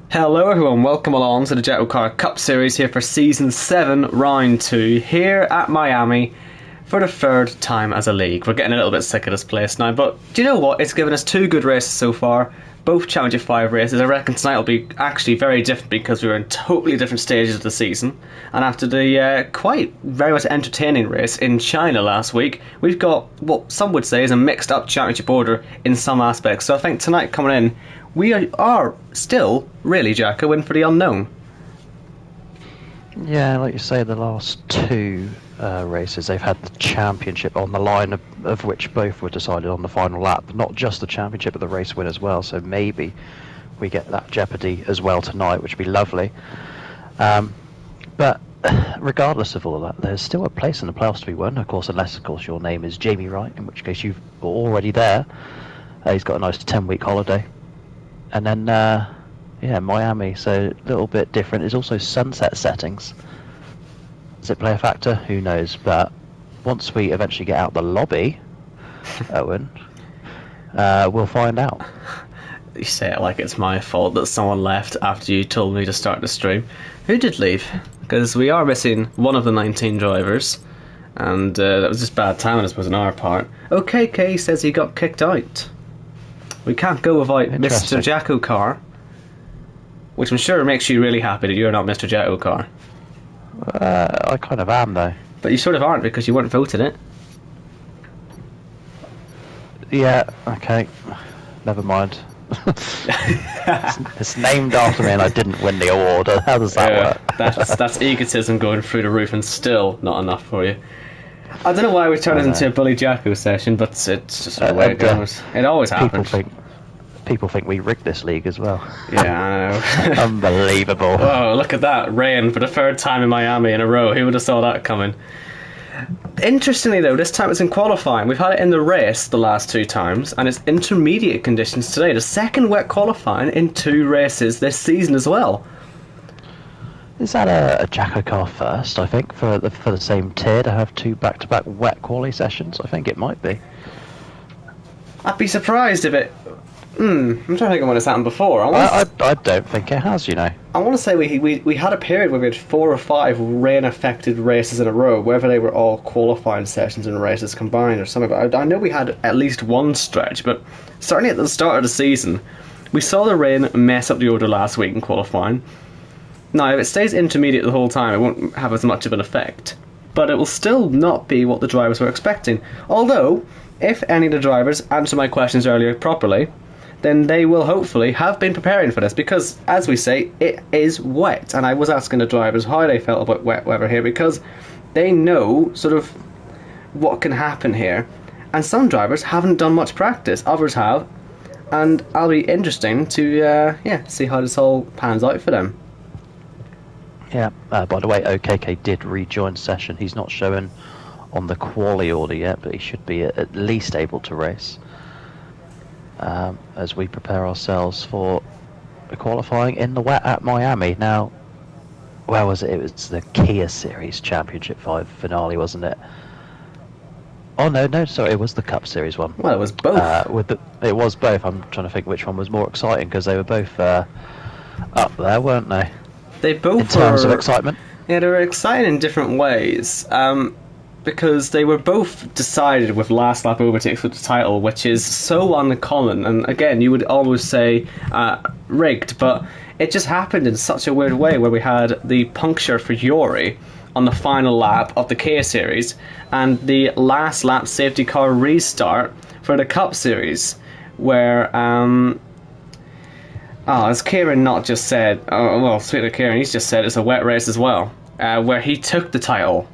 Hello everyone, welcome along to the JACKOCAR Cup Series here for Season 7, Round 2, here at Miami for the third time as a league. We're getting a little bit sick of this place now, but do you know what? It's given us two good races so far, both Championship 5 races. I reckon tonight will be actually very different because we were in totally different stages of the season. And after the quite very much entertaining race in China last week, we've got what some would say is a mixed up championship order in some aspects. So I think tonight coming in, we are still, really, Jacko, in for the unknown. Yeah, like you say, the last two races, they've had the championship on the line, of which both were decided on the final lap. Not just the championship, but the race win as well. So maybe we get that jeopardy as well tonight, which would be lovely. But regardless of all of that, there's still a place in the playoffs to be won. Of course, unless, of course, your name is Jamie Wright, in which case you're already there. He's got a nice 10-week holiday. And then, Miami, so a little bit different. There's also sunset settings. Does it play a factor? Who knows? But once we eventually get out the lobby, Owen, we'll find out. You say it like it's my fault that someone left after you told me to start the stream. Who did leave? Because we are missing one of the 19 drivers, and that was just bad timing, I suppose, on our part. OKK says he got kicked out. We can't go without Mr. JACKOCAR, which I'm sure makes you really happy that you're not Mr. JACKOCAR. I kind of am, though. But you sort of aren't because you weren't voted it. Yeah, okay. Never mind. It's named after me and I didn't win the award. How does that work? That's egotism going through the roof and still not enough for you. I don't know why we turned it into a Bully Jacko session, but it's just the way it goes. It always happens. People think we rigged this league as well. Yeah, I know. Unbelievable. Whoa, look at that. Rain for the third time in Miami in a row. Who would have saw that coming? Interestingly though, this time it's in qualifying. We've had it in the race the last two times, and it's intermediate conditions today. The second wet qualifying in two races this season as well. Is that a JACKOCAR first, I think, for the same tier to have two back-to-back wet quali sessions? I think it might be. I'd be surprised if it... I'm trying to think of when it's happened before. I don't think it has, you know. I want to say we had a period where we had 4 or 5 rain-affected races in a row, whether they were all qualifying sessions and races combined or something. But I know we had at least one stretch, but certainly at the start of the season, we saw the rain mess up the order last week in qualifying. Now, if it stays intermediate the whole time, it won't have as much of an effect. But it will still not be what the drivers were expecting. Although, if any of the drivers answer my questions earlier properly, then they will hopefully have been preparing for this. Because, as we say, it is wet. And I was asking the drivers how they felt about wet weather here, because they know sort of what can happen here. And some drivers haven't done much practice. Others have. And it'll be interesting to see how this all pans out for them. Yeah, by the way, OKK did rejoin session. He's not showing on the quali order yet, but he should be at least able to race as we prepare ourselves for qualifying in the wet at Miami. Now, where was it? It was the Kia Series Championship 5 finale, wasn't it? Oh, no, sorry, it was the Cup Series one. Well, it was both. It was both. I'm trying to think which one was more exciting, because they were both up there, weren't they? They both in terms of excitement. Yeah, they were exciting in different ways. Because they were both decided with last lap overtakes for the title, which is so uncommon. And again, you would almost say rigged, but it just happened in such a weird way, where we had the puncture for Yori on the final lap of the Kia Series and the last lap safety car restart for the Cup Series, where as Kieran not just said, speaking of Kieran, he's just said it's a wet race as well, where he took the title.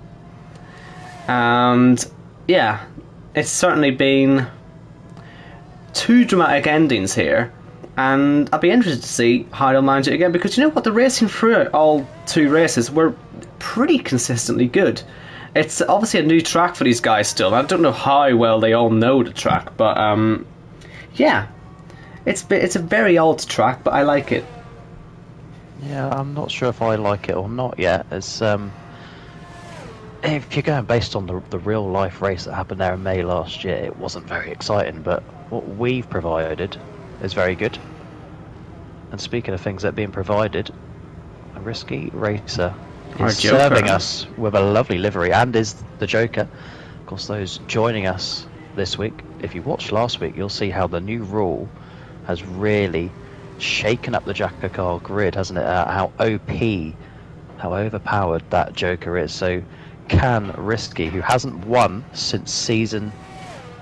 And yeah, it's certainly been two dramatic endings here, and I'd be interested to see how they'll manage it again, because you know what, the racing through all two races were pretty consistently good. It's obviously a new track for these guys still. I don't know how well they all know the track, but yeah, it's a very old track, but I like it. Yeah, I'm not sure if I like it or not yet. It's if you're going based on the real life race that happened there in May last year, it wasn't very exciting, but what we've provided is very good. And speaking of things that are being provided, a Risky Racer Our is Joker. serving us with a lovely livery, and is the Joker. Of course, those joining us this week, if you watched last week, you'll see how the new rule has really shaken up the JACKOCAR grid, hasn't it? How OP, how overpowered that Joker is. So can Risky, who hasn't won since season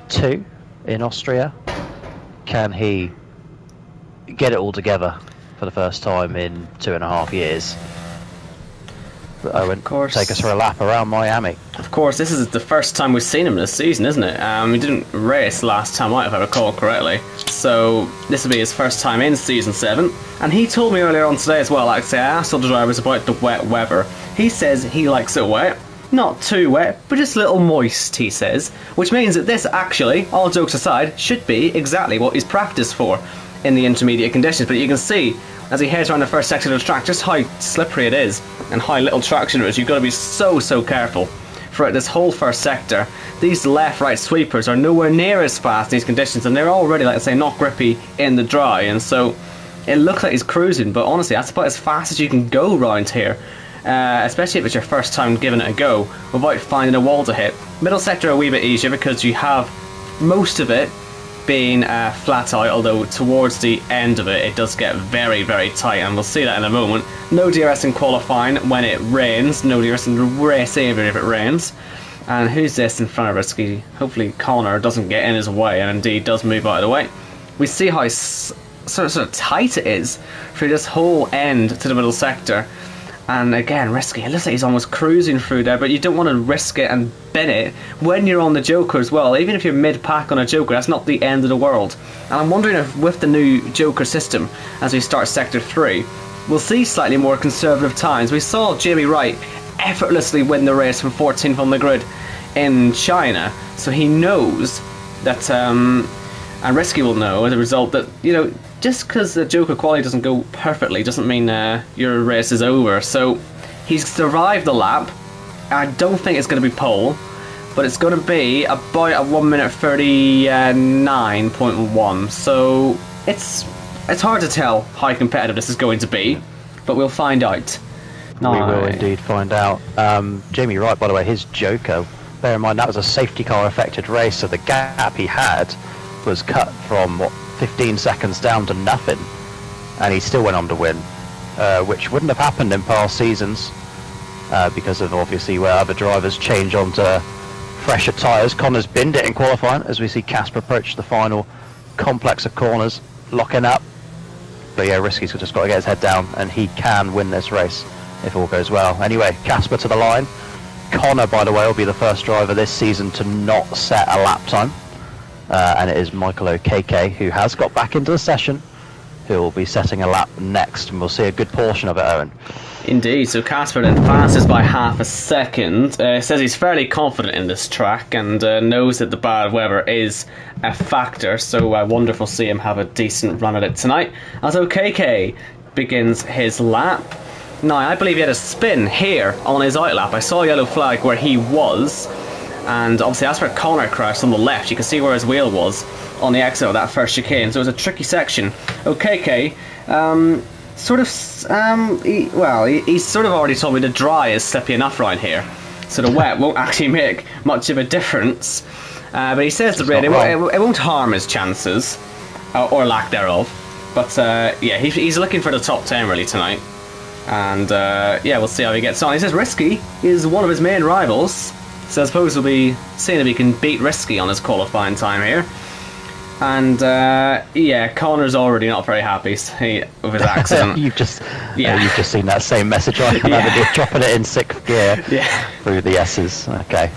2 in Austria, can he get it all together for the first time in 2.5 years? But Owen, take us for a lap around Miami. Of course, this is the first time we've seen him this season, isn't it? He didn't race last time out, if I recall correctly. So this will be his first time in Season 7. And he told me earlier on today as well, like I say, I asked other drivers about the wet weather. He says he likes it wet. Not too wet, but just a little moist, he says. Which means that this actually, all jokes aside, should be exactly what he's practiced for in the intermediate conditions. But you can see, as he heads around the first section of the track, just how slippery it is and how little traction there is. You've got to be so careful throughout this whole first sector. These left-right sweepers are nowhere near as fast in these conditions, and they're already, like I say, not grippy in the dry, and so it looks like he's cruising, but honestly that's about as fast as you can go round here, especially if it's your first time giving it a go without finding a wall to hit. Middle sector a wee bit easier because you have most of it being flat out, although towards the end of it does get very tight, and we'll see that in a moment. No DRS in qualifying when it rains, no DRS in racing if it rains. And who's this in front of Risky? Hopefully Connor doesn't get in his way, and indeed does move out of the way. We see how sort of tight it is through this whole end to the middle sector. And again, Risky, it looks like he's almost cruising through there, but you don't want to risk it and bin it when you're on the Joker as well. Even if you're mid-pack on a Joker, that's not the end of the world. And I'm wondering if with the new Joker system, as we start Sector 3, we'll see slightly more conservative times. We saw Jamie Wright effortlessly win the race from 14th on the grid in China, so he knows that, and Risky will know as a result that, you know, just because the Joker quality doesn't go perfectly doesn't mean your race is over. So he's survived the lap. I don't think it's going to be pole, but it's going to be about a 1 minute 39.1. So it's hard to tell how competitive this is going to be, but we'll find out. We will indeed find out. Jamie Wright, by the way, his Joker, bear in mind that was a safety car affected race, so the gap he had was cut from, what, 15 seconds down to nothing, and he still went on to win, which wouldn't have happened in past seasons because of obviously where other drivers change onto fresher tyres. Connor's binned it in qualifying as we see Casper approach the final complex of corners, locking up. But yeah, Risky's just got to get his head down, and he can win this race if all goes well. Anyway, Casper to the line. Connor, by the way, will be the first driver this season to not set a lap time. And it is Michael O'Kk, who has got back into the session, who will be setting a lap next, and we'll see a good portion of it, Owen. Indeed, so Casper then passes by half a second. Says he's fairly confident in this track and knows that the bad weather is a factor, so I wonder if we'll see him have a decent run at it tonight, as O'Kk begins his lap. Now, I believe he had a spin here on his out lap. I saw a yellow flag where he was, and obviously that's where Connor crashed on the left. You can see where his wheel was on the exit of that first chicane, so it was a tricky section. O'Kk, he's sort of already told me the dry is slippy enough around here, so the wet won't actually make much of a difference. But he says the rain, it won't harm his chances, or lack thereof. But yeah, he's looking for the top 10 really tonight. And yeah, we'll see how he gets on. He says Risky is one of his main rivals, so I suppose we'll be seeing if he can beat Risky on his qualifying time here. And yeah, Connor's already not very happy with his accident. you've just seen that same message right now, dropping it in 6th gear through the S's. Okay.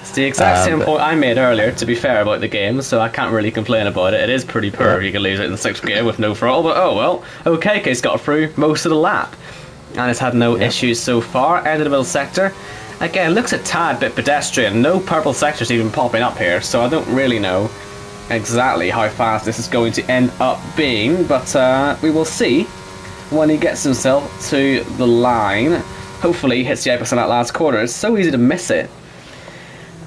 It's the exact same point I made earlier, to be fair, about the game, so I can't really complain about it. It is pretty poor if you can lose it in 6th gear with no throttle, but oh well. OKK's got through most of the lap, and has had no issues so far. End of the middle sector. Again, looks a tad bit pedestrian. No purple sectors even popping up here, so I don't really know exactly how fast this is going to end up being, but we will see when he gets himself to the line. Hopefully he hits the apex on that last corner. It's so easy to miss it.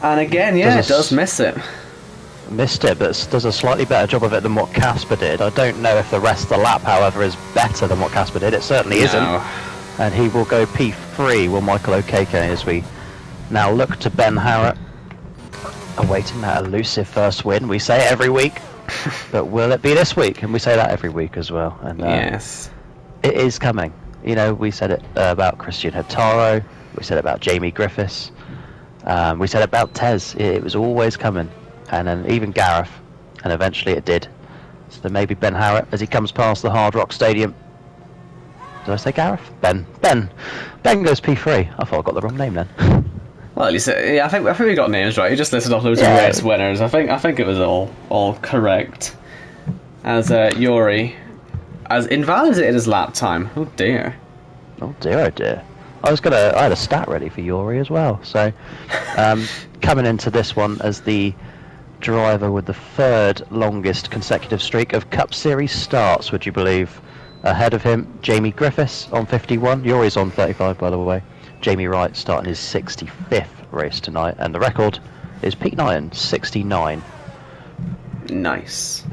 And again, yeah, it does miss it. Missed it, but does a slightly better job of it than what Casper did. I don't know if the rest of the lap, however, is better than what Casper did. It certainly isn't. And he will go P3, will Michael O'Keke, as we now look to Ben Harrett, awaiting that elusive first win. We say it every week, but will it be this week? And we say that every week as well. And yes, it is coming. You know, we said it about Christian Hataro, we said it about Jamie Griffiths, we said it about Tez. It was always coming. And then even Gareth, and eventually it did. So maybe Ben Harrett, as he comes past the Hard Rock Stadium. Did I say Gareth? Ben goes P3. I thought I got the wrong name then. Well, you said, yeah, I think we got names right. You just listed off loads of race winners. I think it was all correct. As Yuri, as invalidated his lap time. Oh dear. Oh dear. I had a stat ready for Yuri as well. So, coming into this one as the driver with the third longest consecutive streak of Cup Series starts, would you believe? Ahead of him, Jamie Griffiths on 51. Yuri's on 35, by the way. Jamie Wright starting his 65th race tonight, and the record is Pete Knighton, 69. Nice.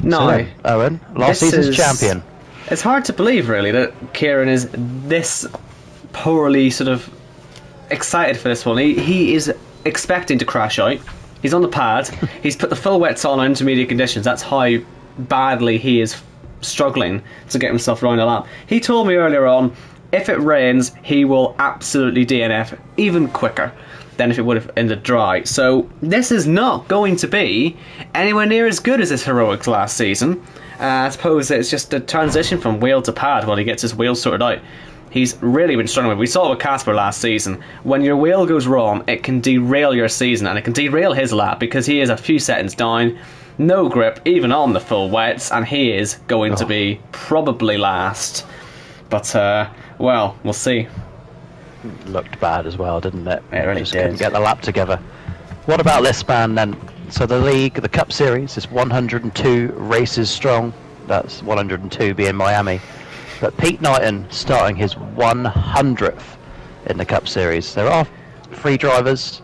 No, so, Owen, last season's champion. It's hard to believe, really, that Kieran is this poorly sort of excited for this one. He is expecting to crash out. He's on the pad. He's put the full wets on intermediate conditions. That's how badly he is struggling to get himself around the lap. He told me earlier on, if it rains, he will absolutely DNF even quicker than if it would have in the dry. So this is not going to be anywhere near as good as his heroics last season. I suppose it's just a transition from wheel to pad while he gets his wheels sorted out. He's really been struggling with it. We saw it with Casper last season. When your wheel goes wrong, it can derail your season, and it can derail his lap because he is a few seconds down, no grip, even on the full wets, and he is going to be probably last. But, well, we'll see. Looked bad as well, didn't it? It really just did. Couldn't get the lap together. What about this span then? So the league, the Cup Series, is 102 races strong. That's 102 being Miami. But Pete Knighton starting his 100th in the Cup Series. There are 3 drivers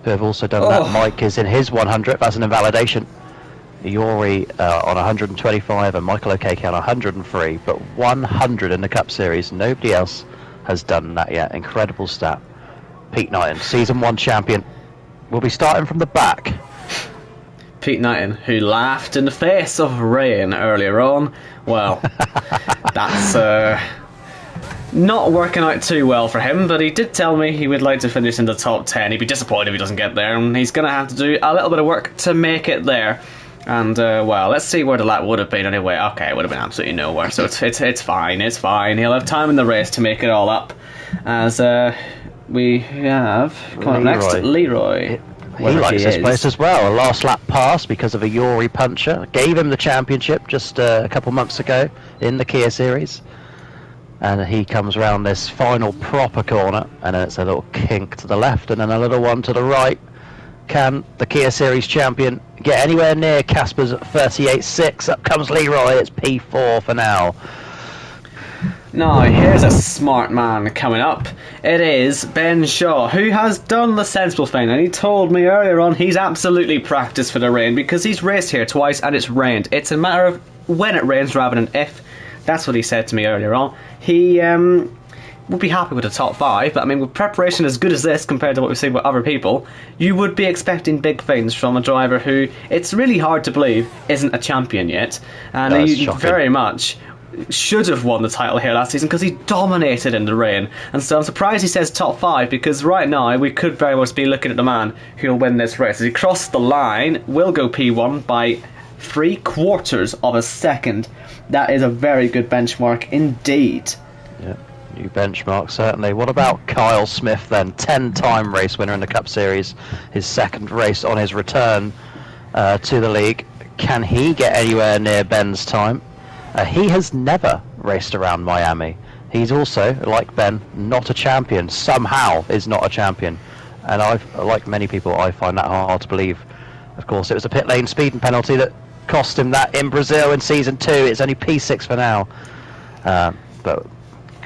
who have also done that. Mike is in his 100th. That's an invalidation. Yuri on 125 and Michael O'Keke on 103. But 100 in the Cup Series. Nobody else has done that yet. Incredible stat. Pete Knighton, Season 1 champion. Will be starting from the back. Pete Knighton, who laughed in the face of rain earlier on. Well, that's not working out too well for him, but he did tell me he would like to finish in the top 10. He'd be disappointed if he doesn't get there, and he's going to have to do a little bit of work to make it there. And, well, let's see where the lap would have been anyway. Okay, it would have been absolutely nowhere, so it's fine, it's fine. He'll have time in the race to make it all up. As we have, come on next, Leroy. He likes this place as well. A last lap pass because of a Yuri puncher. Gave him the championship just a couple months ago in the Kia Series. And he comes around this final proper corner, and then it's a little kink to the left and then a little one to the right. Can the Kia Series champion get anywhere near Casper's 38.6? Up comes Leroy. It's P4 for now. Now, here's a smart man coming up. It is Ben Shaw, who has done the sensible thing, and he told me earlier on he's absolutely practiced for the rain because he's raced here twice and it's rained. It's a matter of when it rains rather than if. That's what he said to me earlier on. He would be happy with the top 5, but I mean, with preparation as good as this compared to what we've seen with other people, you would be expecting big things from a driver who, it's really hard to believe, isn't a champion yet. And he very much should have won the title here last season because he dominated in the rain. And so I'm surprised he says top 5, because right now we could very much be looking at the man who'll win this race. As he crossed the line, will go P1 by 3/4 of a second. That is a very good benchmark indeed. Yeah, new benchmark certainly. What about Kyle Smith then? 10-time race winner in the Cup Series. His second race on his return to the league. Can he get anywhere near Ben's time? He has never raced around Miami. He's also, like Ben, not a champion. Somehow is not a champion. And like many people, I find that hard to believe. Of course, it was a pit lane speeding penalty that cost him that in Brazil in Season 2. It's only P6 for now. But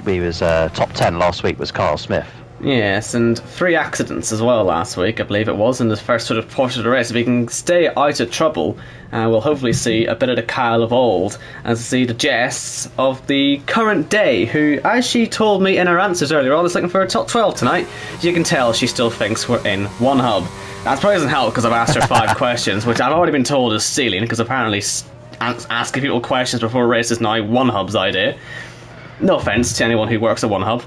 he was top 10 last week was Kyle Smith. Yes, and 3 accidents as well last week, I believe it was, in the first sort of portion of the race. If he can stay out of trouble, we'll hopefully see a bit of the Kyle of old, and see the Jess of the current day, who, as she told me in her answers earlier on, is looking for a top 12 tonight. You can tell she still thinks we're in one hub. That probably doesn't help because I've asked her 5 questions, which I've already been told is stealing, because apparently asking people questions before a race is now one hub's idea. No offence to anyone who works at one hub,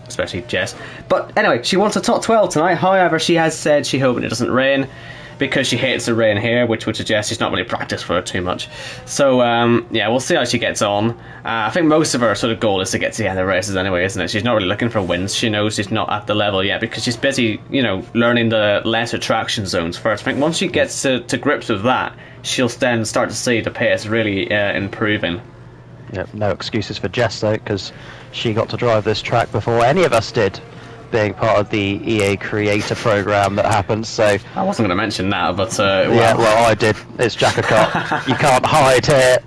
especially Jess. But anyway, she wants a top 12 tonight. However, she has said she hoping it doesn't rain, because she hates the rain here, which would suggest she's not really practiced for it too much. So, yeah, we'll see how she gets on. I think most of her sort of goal is to get to the end of the races anyway, isn't it? She's not really looking for wins. She knows she's not at the level yet, because she's busy, you know, learning the lesser traction zones first. I think once she gets to grips with that, she'll then start to see the pace really improving. Yep, no excuses for Jess though, because she got to drive this track before any of us did, being part of the EA Creator program that happened. So I wasn't going to mention that, but yeah, well, I did. It's JACKOCAR. You can't hide here.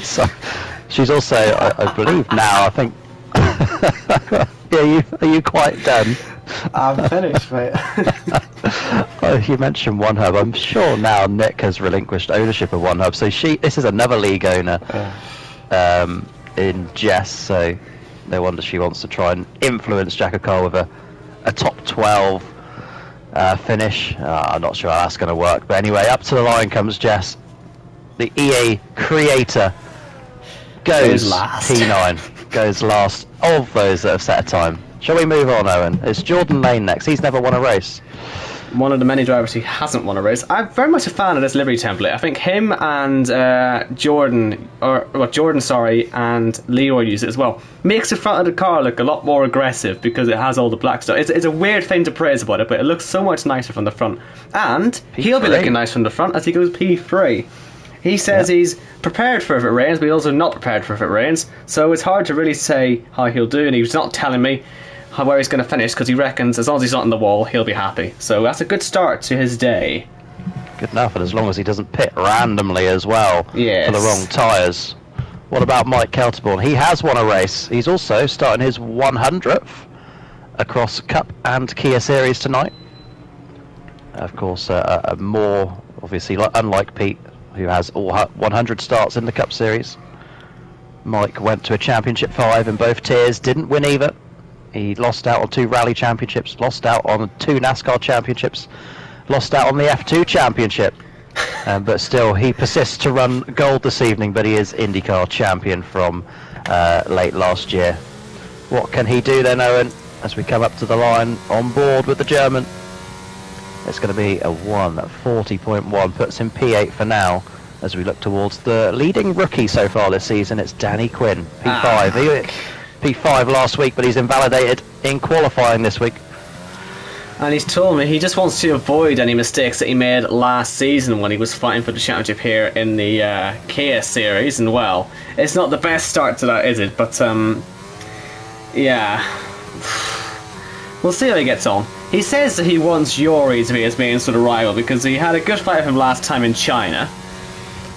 So she's also, I believe now, I think. Are you quite done? I'm finished, mate. Oh, you mentioned One Hub. I'm sure now Nick has relinquished ownership of One Hub. So this is another league owner in Jess. So no wonder she wants to try and influence JACKOCAR with a top 12 finish. I'm not sure how that's going to work. But anyway, up to the line comes Jess. The EA Creator goes last. P9 goes last of those that have set a time. Shall we move on, Owen? It's Jordan Lane next. He's never won a race. One of the many drivers who hasn't won a race. I'm very much a fan of this livery template. I think him and Jordan, and Leroy use it as well. Makes the front of the car look a lot more aggressive because it has all the black stuff. It's a weird thing to praise about it, but it looks so much nicer from the front. And P3. He'll be looking nice from the front as he goes P3. He says he's prepared for if it rains, but he's also not prepared for if it rains. So it's hard to really say how he'll do, and he's not telling me where he's going to finish, because he reckons as long as he's not on the wall, he'll be happy. So that's a good start to his day. Good enough, and as long as he doesn't pit randomly as well for the wrong tyres. What about Mike Kelterborn? He has won a race. He's also starting his 100th across Cup and Kia Series tonight. Of course, a more, obviously, unlike Pete, who has all 100 starts in the Cup Series. Mike went to a Championship 5 in both tiers, didn't win either. He lost out on 2 Rally Championships, lost out on 2 NASCAR Championships, lost out on the F2 Championship. But still, he persists to run gold this evening, but he is IndyCar champion from late last year. What can he do then, Owen, as we come up to the line on board with the German? It's going to be a 1:40.1, puts him P8 for now, as we look towards the leading rookie so far this season. It's Danny Quinn, P5. P5 last week, but he's invalidated in qualifying this week. And he's told me he just wants to avoid any mistakes that he made last season when he was fighting for the championship here in the Kia Series. And well, it's not the best start to that, is it? But yeah, we'll see how he gets on. He says that he wants Yori to be his main sort of rival because he had a good fight with him last time in China.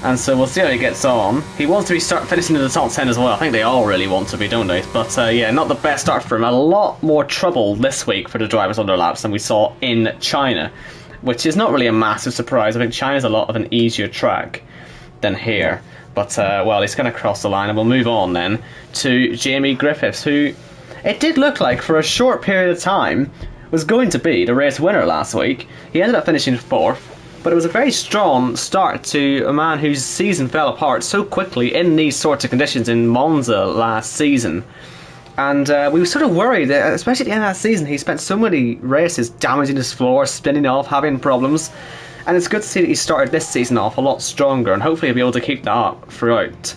And so we'll see how he gets on. He wants to be finishing in the top 10 as well. I think they all really want to be, don't they? But yeah, not the best start for him. A lot more trouble this week for the drivers on their laps than we saw in China, which is not really a massive surprise. I think China's a lot of an easier track than here. But well, he's going to cross the line, and we'll move on then to Jamie Griffiths, who it did look like for a short period of time was going to be the race winner last week. He ended up finishing 4th. But it was a very strong start to a man whose season fell apart so quickly in these sorts of conditions in Monza last season. And we were sort of worried that, especially at the end of that season, he spent so many races damaging his floor, spinning off, having problems. And it's good to see that he started this season off a lot stronger, and hopefully he'll be able to keep that up throughout.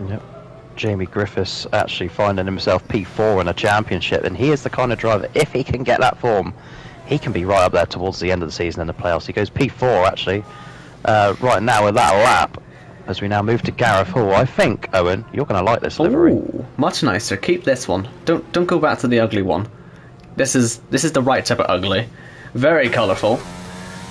Yep. Jamie Griffiths actually finding himself P4 in a championship, and he is the kind of driver, if he can get that form, he can be right up there towards the end of the season in the playoffs. He goes P4 actually right now with that lap, as we now move to Gareth Hall. I think, Owen, you're going to like this livery. Ooh, much nicer. Keep this one. Don't go back to the ugly one. This is the right type of ugly. Very colourful.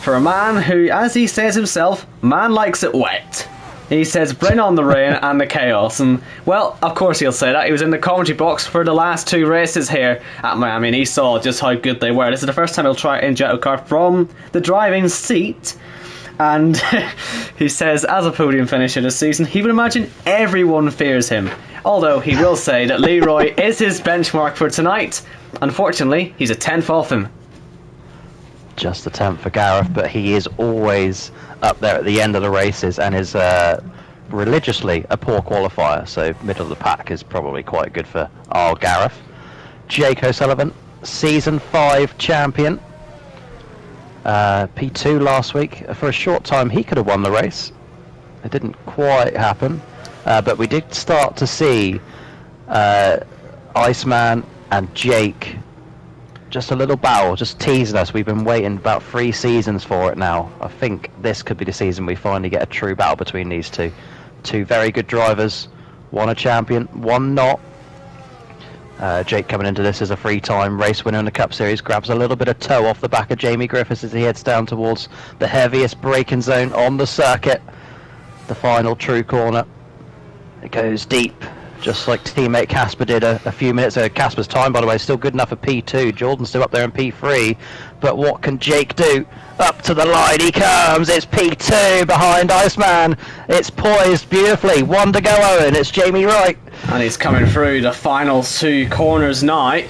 For a man who, as he says himself, man likes it wet. He says, bring on the rain and the chaos. And, well, of course he'll say that. He was in the commentary box for the last 2 races here at Miami, and he saw just how good they were. This is the first time he'll try it in JACKOCAR from the driving seat. And he says, as a podium finisher this season, he would imagine everyone fears him. Although he will say that Leroy is his benchmark for tonight. Unfortunately, he's a 10th off him. Just a 10th for Gareth, but he is always up there at the end of the races and is religiously a poor qualifier, so middle of the pack is probably quite good for our Gareth. Jake O'Sullivan, Season 5 champion. P2 last week. For a short time he could have won the race. It didn't quite happen, but we did start to see Iceman and Jake just a little battle, just teasing us. We've been waiting about 3 seasons for it now. I think this could be the season we finally get a true battle between these two. 2 very good drivers, one a champion, one not. Jake coming into this as a 3-time race winner in the Cup Series, grabs a little bit of toe off the back of Jamie Griffiths as he heads down towards the heaviest braking zone on the circuit. The final true corner. It goes deep, just like teammate Casper did a few minutes ago. Casper's time, by the way, is still good enough for P2. Jordan's still up there in P3. But what can Jake do? Up to the line he comes. It's P2 behind Iceman. It's poised beautifully. 1 to go, Owen. It's Jamie Wright. And he's coming through the final 2 corners now.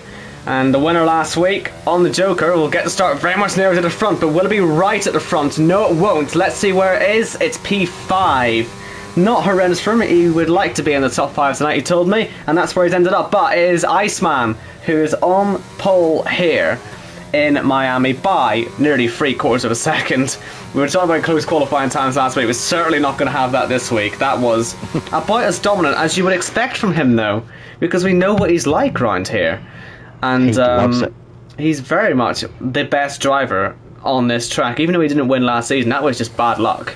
And the winner last week on the Joker will get to start very much nearer to the front. But will it be right at the front? No, it won't. Let's see where it is. It's P5. Not horrendous for him. He would like to be in the top 5 tonight, he told me. And that's where he's ended up. But it is Iceman who is on pole here in Miami by nearly 3/4 of a second. We were talking about close qualifying times last week. We're certainly not going to have that this week. That was about as dominant as you would expect from him, though, because we know what he's like round here. And He loves it. he's very much the best driver on this track. Even though he didn't win last season, that was just bad luck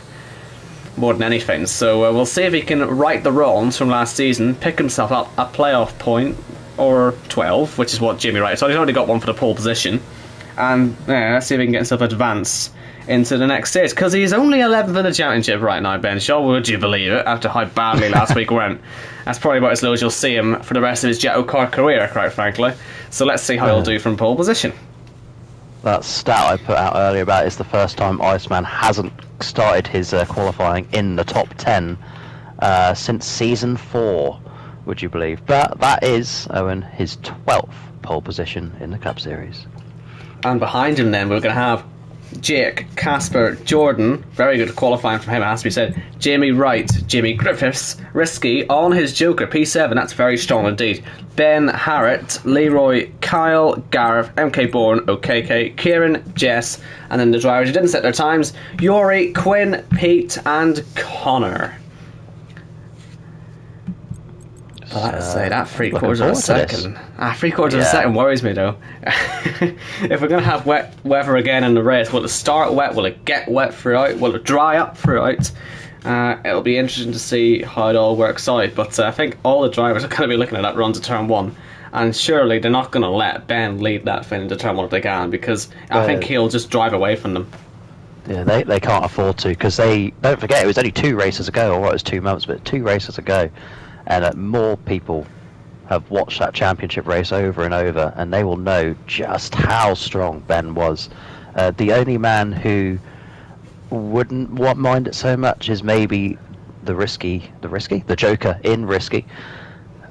more than anything. So we'll see if he can right the wrongs from last season, pick himself up a playoff point, or 12, which is what Jimmy Wright. So he's already got one for the pole position. And let's see if he can get himself advanced into the next stage, because he's only 11th in the championship right now, Ben Shaw. Would you believe it, after how badly last week went? That's probably about as low as you'll see him for the rest of his JACKOCAR career, quite frankly. So let's see how he'll do from pole position. That stat I put out earlier about is the first time Iceman hasn't started his qualifying in the top 10 since season 4, would you believe? But that is, Owen, his 12th pole position in the Cup Series. And behind him then we're going to have Jake, Casper, Jordan, very good qualifying from him, it has to be said. Jamie Wright, Jamie Griffiths, Risky on his Joker, P7, that's very strong indeed. Ben Harrett, Leroy, Kyle, Gareth, MK Bourne, OKK, Kieran, Jess, and then the drivers who didn't set their times, Yuri, Quinn, Pete, and Connor. Well, I have to say, that 3/4 of a second. 3/4 of a second worries me, though. If we're going to have wet weather again in the race, will it start wet? Will it get wet throughout? Will it dry up throughout? It'll be interesting to see how it all works out. But I think all the drivers are going to be looking at that run to turn 1. And surely they're not going to let Ben lead that thing into turn 1 if they can, because I think he'll just drive away from them. Yeah, they can't afford to, because don't forget, it was only 2 races ago, or it was 2 months, but 2 races ago. And more people have watched that championship race over and over, and they will know just how strong Ben was. The only man who wouldn't mind it so much is maybe the Joker in Risky.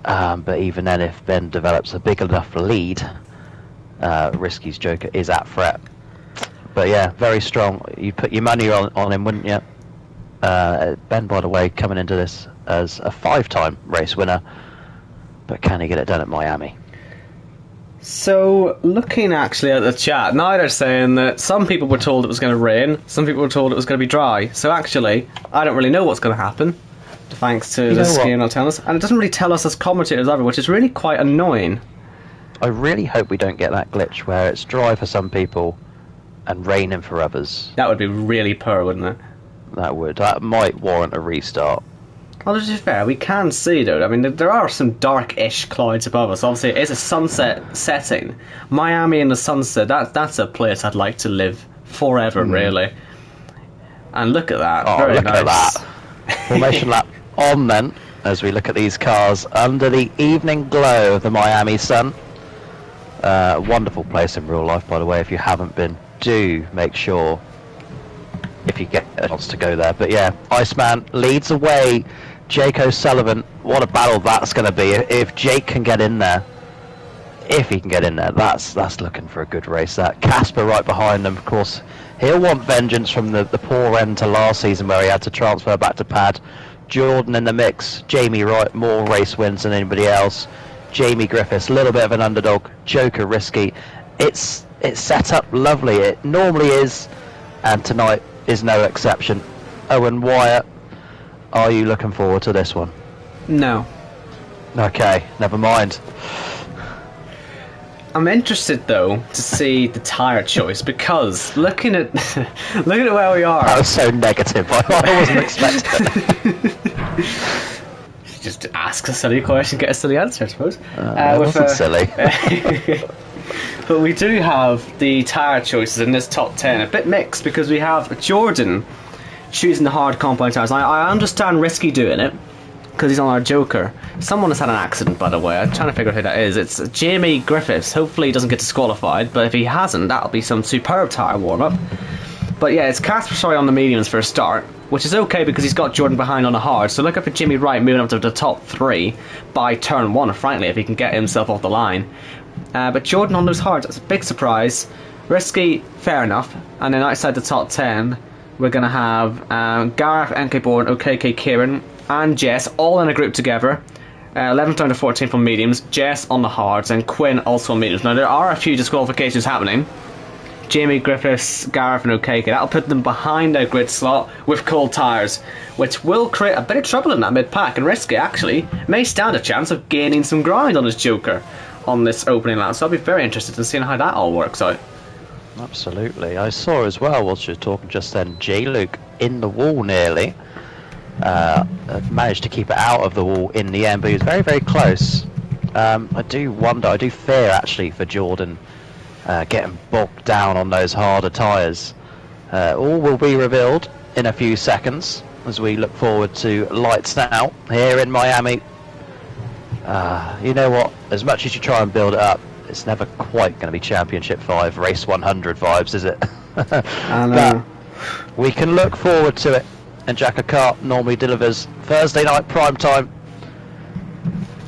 But even then, if Ben develops a big enough lead, Risky's Joker is at threat. But yeah, very strong. You'd put your money on him, wouldn't you? Ben, by the way, coming into this as a 5-time race winner, but can he get it done at Miami? So, looking actually at the chat, now they're saying that some people were told it was going to rain, some people were told it was going to be dry. So actually, I don't really know what's going to happen, thanks to the skiing not telling us. And it doesn't really tell us as commentators either, which is really quite annoying. I really hope we don't get that glitch where it's dry for some people and raining for others. That would be really poor, wouldn't it? That might warrant a restart. Well, to be fair, we can see, though. I mean, there are some dark-ish clouds above us. Obviously, it is a sunset setting. Miami in the sunset, that's a place I'd like to live forever, really. And look at that. Oh, Very look nice. at that. Formation lap on then, as we look at these cars under the evening glow of the Miami sun. Wonderful place in real life, by the way. If you haven't been, do make sure, if you get a chance, to go there. But yeah, Iceman leads away. Jake O'Sullivan, what a battle that's going to be. If Jake can get in there, that's looking for a good race. That Casper right behind them, of course, he'll want vengeance from the poor end to last season where he had to transfer back to pad. Jordan in the mix, Jamie Wright, more race wins than anybody else. Jamie Griffiths, a little bit of an underdog. Joker risky. It's set up lovely. It normally is, and tonight is no exception. Owen Wyatt, are you looking forward to this one? No. Okay, never mind. I'm interested though to see the tyre choice, because looking at where we are. That was so negative. I wasn't expecting it. Just ask a silly question, get a silly answer, I suppose. It wasn't silly. But we do have the tyre choices in this top 10 a bit mixed, because we have Jordan choosing the hard compound tyres. I understand Risky doing it because he's on our Joker. Someone has had an accident, by the way. I'm trying to figure out who that is. It's Jamie Griffiths. Hopefully he doesn't get disqualified, but if he hasn't, that'll be some superb tyre warm-up. But yeah, it's Casper on the mediums for a start, which is okay because he's got Jordan behind on the hard. So look up for Jimmy Wright moving up to the top 3 by turn 1, frankly, if he can get himself off the line. But Jordan on those hards, that's a big surprise. Risky, fair enough. And then outside the top 10, we're going to have Gareth, NK Bourne, OKK Kieran, and Jess all in a group together. 11th down to 14th on mediums, Jess on the hards, and Quinn also on mediums. Now there are a few disqualifications happening. Jamie Griffiths, Gareth and OKK, that'll put them behind their grid slot with cold tyres, which will create a bit of trouble in that mid-pack, and Risky actually may stand a chance of gaining some ground on his Joker on this opening lap, so I'll be very interested in seeing how that all works out. Absolutely. I saw as well, whilst you were talking just then, J-Luke in the wall nearly. Managed to keep it out of the wall in the end, but he was very, very close. I do fear actually for Jordan getting bogged down on those harder tyres. All will be revealed in a few seconds as we look forward to lights out here in Miami. You know what, as much as you try and build it up, it's never quite going to be Championship 5 Race 100 vibes, is it? I know. But we can look forward to it, and JACKOCAR normally delivers Thursday night prime time.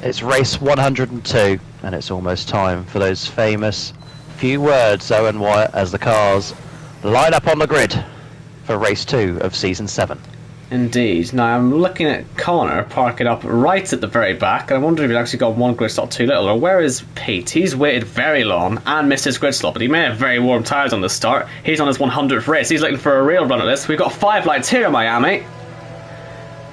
It's race 102, and it's almost time for those famous few words, Owen Wyatt, as the cars line up on the grid for race 2 of season 7. Indeed. Now I'm looking at Connor parking up right at the very back, and I wonder if he's actually got one grid slot too little, or where is Pete? He's waited very long and missed his grid slot, but he may have very warm tyres on the start. He's on his 100th race. He's looking for a real run at this. We've got 5 lights here in Miami.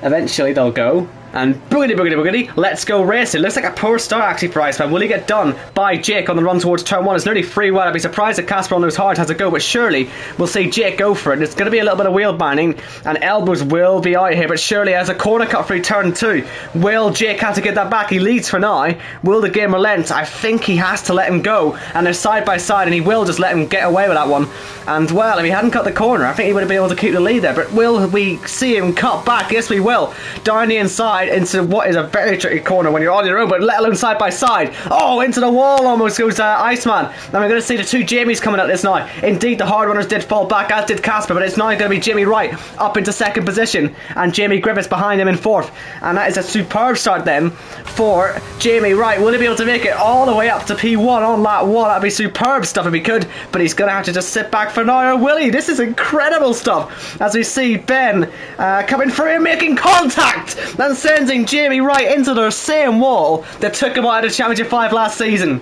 Eventually they'll go. And boogity boogity boogity, let's go racing. Looks like a poor start actually for Iceman. Will he get done by Jake on the run towards turn 1? It's nearly free wide. I'd be surprised if Casper on those hard has a go, but surely we'll see Jake go for it. It's going to be a little bit of wheel binding, and elbows will be out here, but surely as a corner cut through turn 2, will Jake have to get that back? He leads for now. Will the game relent? I think he has to let him go, and they're side by side, and he will just let him get away with that one. And well, if he hadn't cut the corner, I think he would have been able to keep the lead there, but will we see him cut back? Yes, we will. Down the inside into what is a very tricky corner when you're on your own, but let alone side by side. Oh, into the wall almost goes Iceman. Now we're going to see the 2 Jamies coming at this now. Indeed, the hard runners did fall back, as did Casper, but it's now going to be Jimmy Wright up into 2nd position, and Jamie Griffiths behind him in 4th. And that is a superb start then for Jamie Wright. Will he be able to make it all the way up to P1 on lap 1? That'd be superb stuff if he could, but he's going to have to just sit back for now, or will he? This is incredible stuff as we see Ben coming through and making contact and sending Jamie Wright into the same wall that took him out of the Championship 5 last season.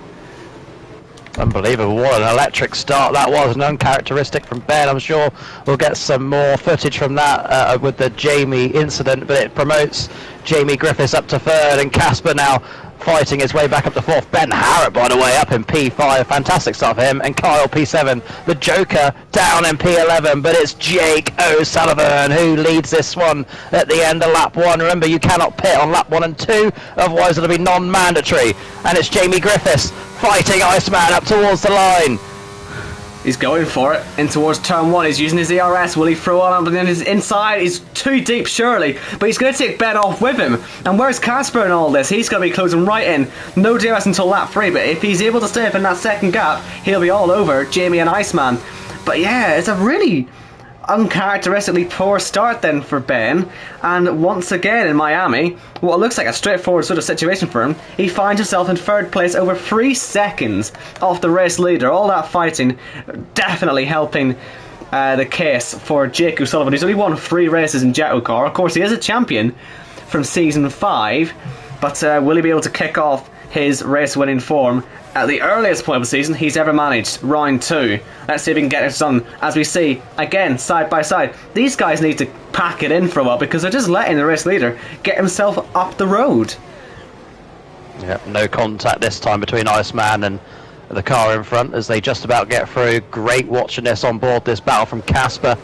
Unbelievable. What an electric start that was, and uncharacteristic from Ben. I'm sure we'll get some more footage from that with the Jamie incident, but it promotes Jamie Griffiths up to 3rd, and Casper now fighting his way back up to 4th. Ben Harrop, by the way, up in P5. Fantastic start for him. And Kyle, P7. The Joker down in P11. But it's Jake O'Sullivan who leads this one at the end of lap 1. Remember, you cannot pit on lap 1 and 2. Otherwise, it'll be non-mandatory. And it's Jamie Griffiths fighting Iceman up towards the line. He's going for it in towards turn 1. He's using his ERS. Will he throw on him? But then his inside is too deep, surely. But he's going to take Ben off with him. And where's Casper in all this? He's going to be closing right in. No DRS until lap 3. But if he's able to stay up in that second gap, he'll be all over Jamie and Iceman. But yeah, it's a really uncharacteristically poor start then for Ben, and once again in Miami, what looks like a straightforward sort of situation for him, he finds himself in third place over 3 seconds off the race leader. All that fighting definitely helping the case for Jake O'Sullivan, who's only won 3 races in JACKOCAR. Of course, he is a champion from season 5, but will he be able to kick off his race winning form at the earliest point of the season he's ever managed, round 2. Let's see if we can get it done. As we see, again, side by side, these guys need to pack it in for a while because they're just letting the race leader get himself up the road. Yep, no contact this time between Iceman and the car in front as they just about get through. Great watching this on board, this battle from Casper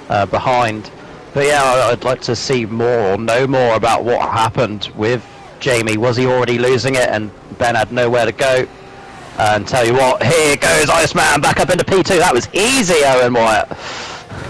behind. But yeah, I'd like to see more or know more about what happened with Jamie. Was he already losing it and Ben had nowhere to go? And tell you what, here goes Iceman back up into P2. That was easy, Owen Wyatt.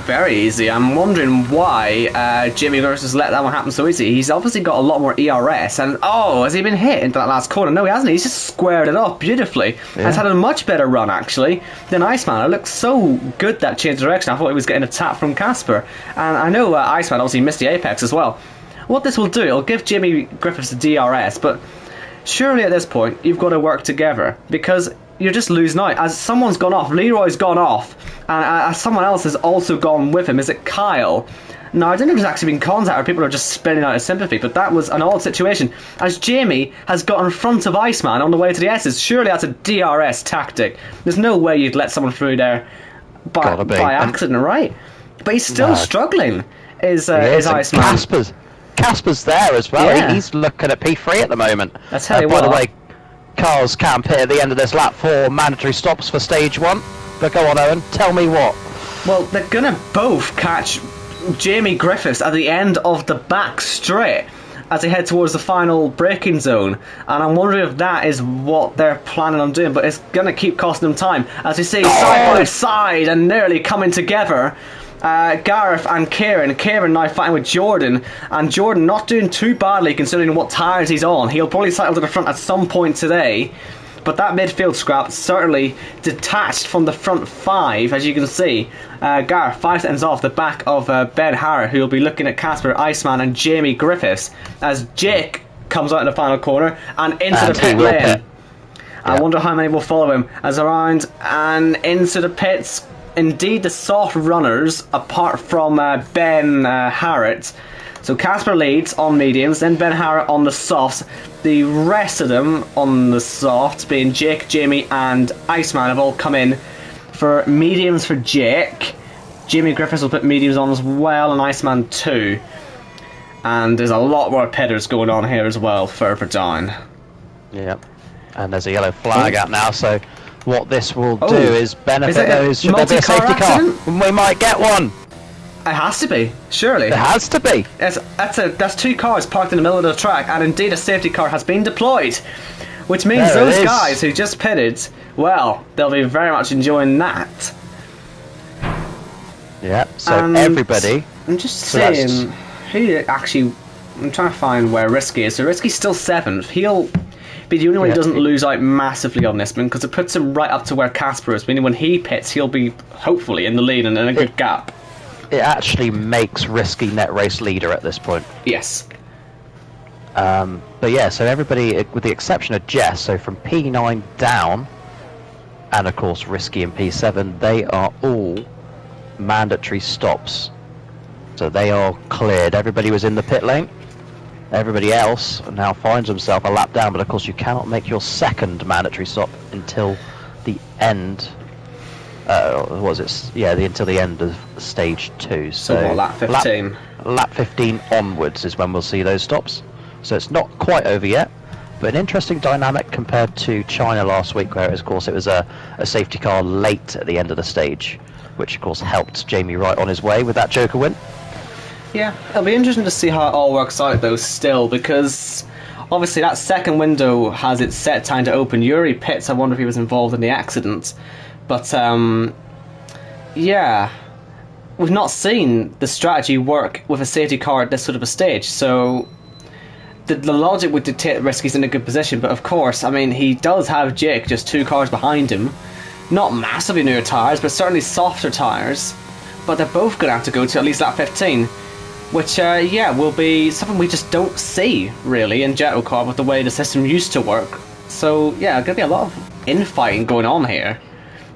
Very easy. I'm wondering why Jimmy Versus let that one happen so easy. He's obviously got a lot more ERS, and has he been hit into that last corner? No, he hasn't. He's just squared it up beautifully. Yeah. Has had a much better run actually than Iceman. It looked so good that change of direction. I thought he was getting a tap from Casper, and I know Iceman obviously missed the apex as well. What this will do, it'll give Jimmy Griffiths a DRS, but surely at this point you've got to work together because you're just losing out. As someone's gone off, Leroy's gone off, and as someone else has also gone with him. Is it Kyle? No, I don't know if there's actually been contact or people are just spilling out of sympathy, but that was an odd situation. As Jamie has got in front of Iceman on the way to the S's, surely that's a DRS tactic. There's no way you'd let someone through there by accident, right? But he's still struggling, is Iceman. Casper's there as well. Yeah. He's looking at P3 at the moment. I tell you what. By the way, cars can pit at the end of this lap for mandatory stops for stage 1. But go on, Owen, tell me what. Well, they're going to both catch Jamie Griffiths at the end of the back straight as they head towards the final braking zone, and I'm wondering if that is what they're planning on doing, but it's going to keep costing them time. As you see, side by side and nearly coming together, Gareth and Kieran now fighting with Jordan, and Jordan not doing too badly considering what tyres he's on. He'll probably cycle to the front at some point today, but that midfield scrap certainly detached from the front 5, as you can see. Gareth 5 seconds off the back of Ben Harrett, who will be looking at Casper, Iceman and Jamie Griffiths as Jake comes out in the final corner and into the pit lane. Yeah. I wonder how many will follow him as around and into the pits. Indeed, the soft runners, apart from Ben Harrett. So Casper leads on mediums, then Ben Harrett on the softs. The rest of them on the softs, being Jake, Jamie and Iceman, have all come in for mediums for Jake. Jamie Griffiths will put mediums on as well, and Iceman too. And there's a lot more pitters going on here as well, further down. Yep. And there's a yellow flag out now, so what this will do is benefit those. Should there be a safety car? We might get one. It has to be, surely. It has to be. That's 2 cars parked in the middle of the track, and indeed a safety car has been deployed, which means those guys who just pitted, well, they'll be very much enjoying that. Yeah. So everybody. I'm just saying who actually. I'm trying to find where Risky is. So Risky's still 7th. He'll be the only one who doesn't lose out massively on this one, because it puts him right up to where Casper is, meaning when he pits he'll be hopefully in the lead and in a good gap. It actually makes Risky net race leader at this point. Yes. But yeah, so everybody, with the exception of Jess, so from P9 down, and of course Risky and P7, they are all mandatory stops. So they are cleared. Everybody was in the pit lane. Everybody else now finds himself a lap down, but of course you cannot make your second mandatory stop until the end. Until the end of stage 2. So what, lap 15? Lap 15 onwards is when we'll see those stops. So it's not quite over yet, but an interesting dynamic compared to China last week, where of course it was a safety car late at the end of the stage, which of course helped Jamie Wright on his way with that Joker win. Yeah, it'll be interesting to see how it all works out though still, because obviously that second window has its set time to open. Yuri pits, I wonder if he was involved in the accident. But yeah, we've not seen the strategy work with a safety car at this sort of a stage. So the logic would dictate the risk he's in a good position. But of course, I mean, he does have Jake just 2 cars behind him. Not massively newer tyres, but certainly softer tyres. But they're both going to have to go to at least lap 15. Which, yeah, will be something we just don't see, really, in JACKOCAR with the way the system used to work. So, yeah, going to be a lot of infighting going on here.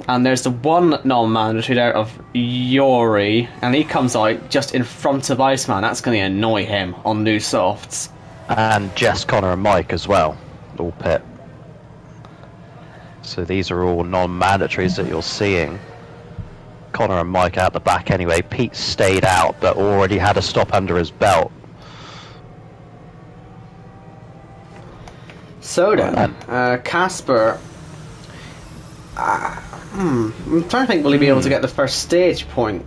And there's the one non-mandatory there of Yori, and he comes out just in front of Iceman. That's going to annoy him on new softs. And Jess, Connor and Mike as well, all pit. So these are all non-mandatories that you're seeing. Connor and Mike out the back anyway. Pete stayed out, but already had a stop under his belt. So then, Casper... I'm trying to think, will he be able to get the first stage point?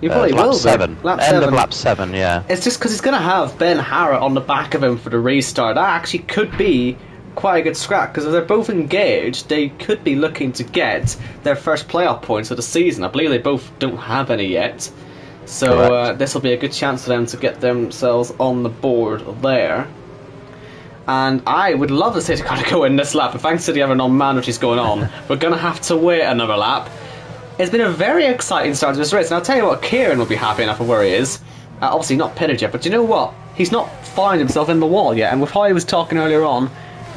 He probably will. Lap 7. Lap End 7. of lap 7, yeah. It's just because he's going to have Ben Harrah on the back of him for the restart. That actually could be quite a good scrap, because if they're both engaged, they could be looking to get their first playoff points of the season. I believe they both don't have any yet. So this will be a good chance for them to get themselves on the board there. And I would love the safety car to go in this lap, but thanks to the other non-mandatories going on, we're going to have to wait another lap. It's been a very exciting start to this race, and I'll tell you what, Kieran will be happy enough of where he is. Obviously not pitted yet, but you know what? He's not found himself in the wall yet, and with how he was talking earlier on,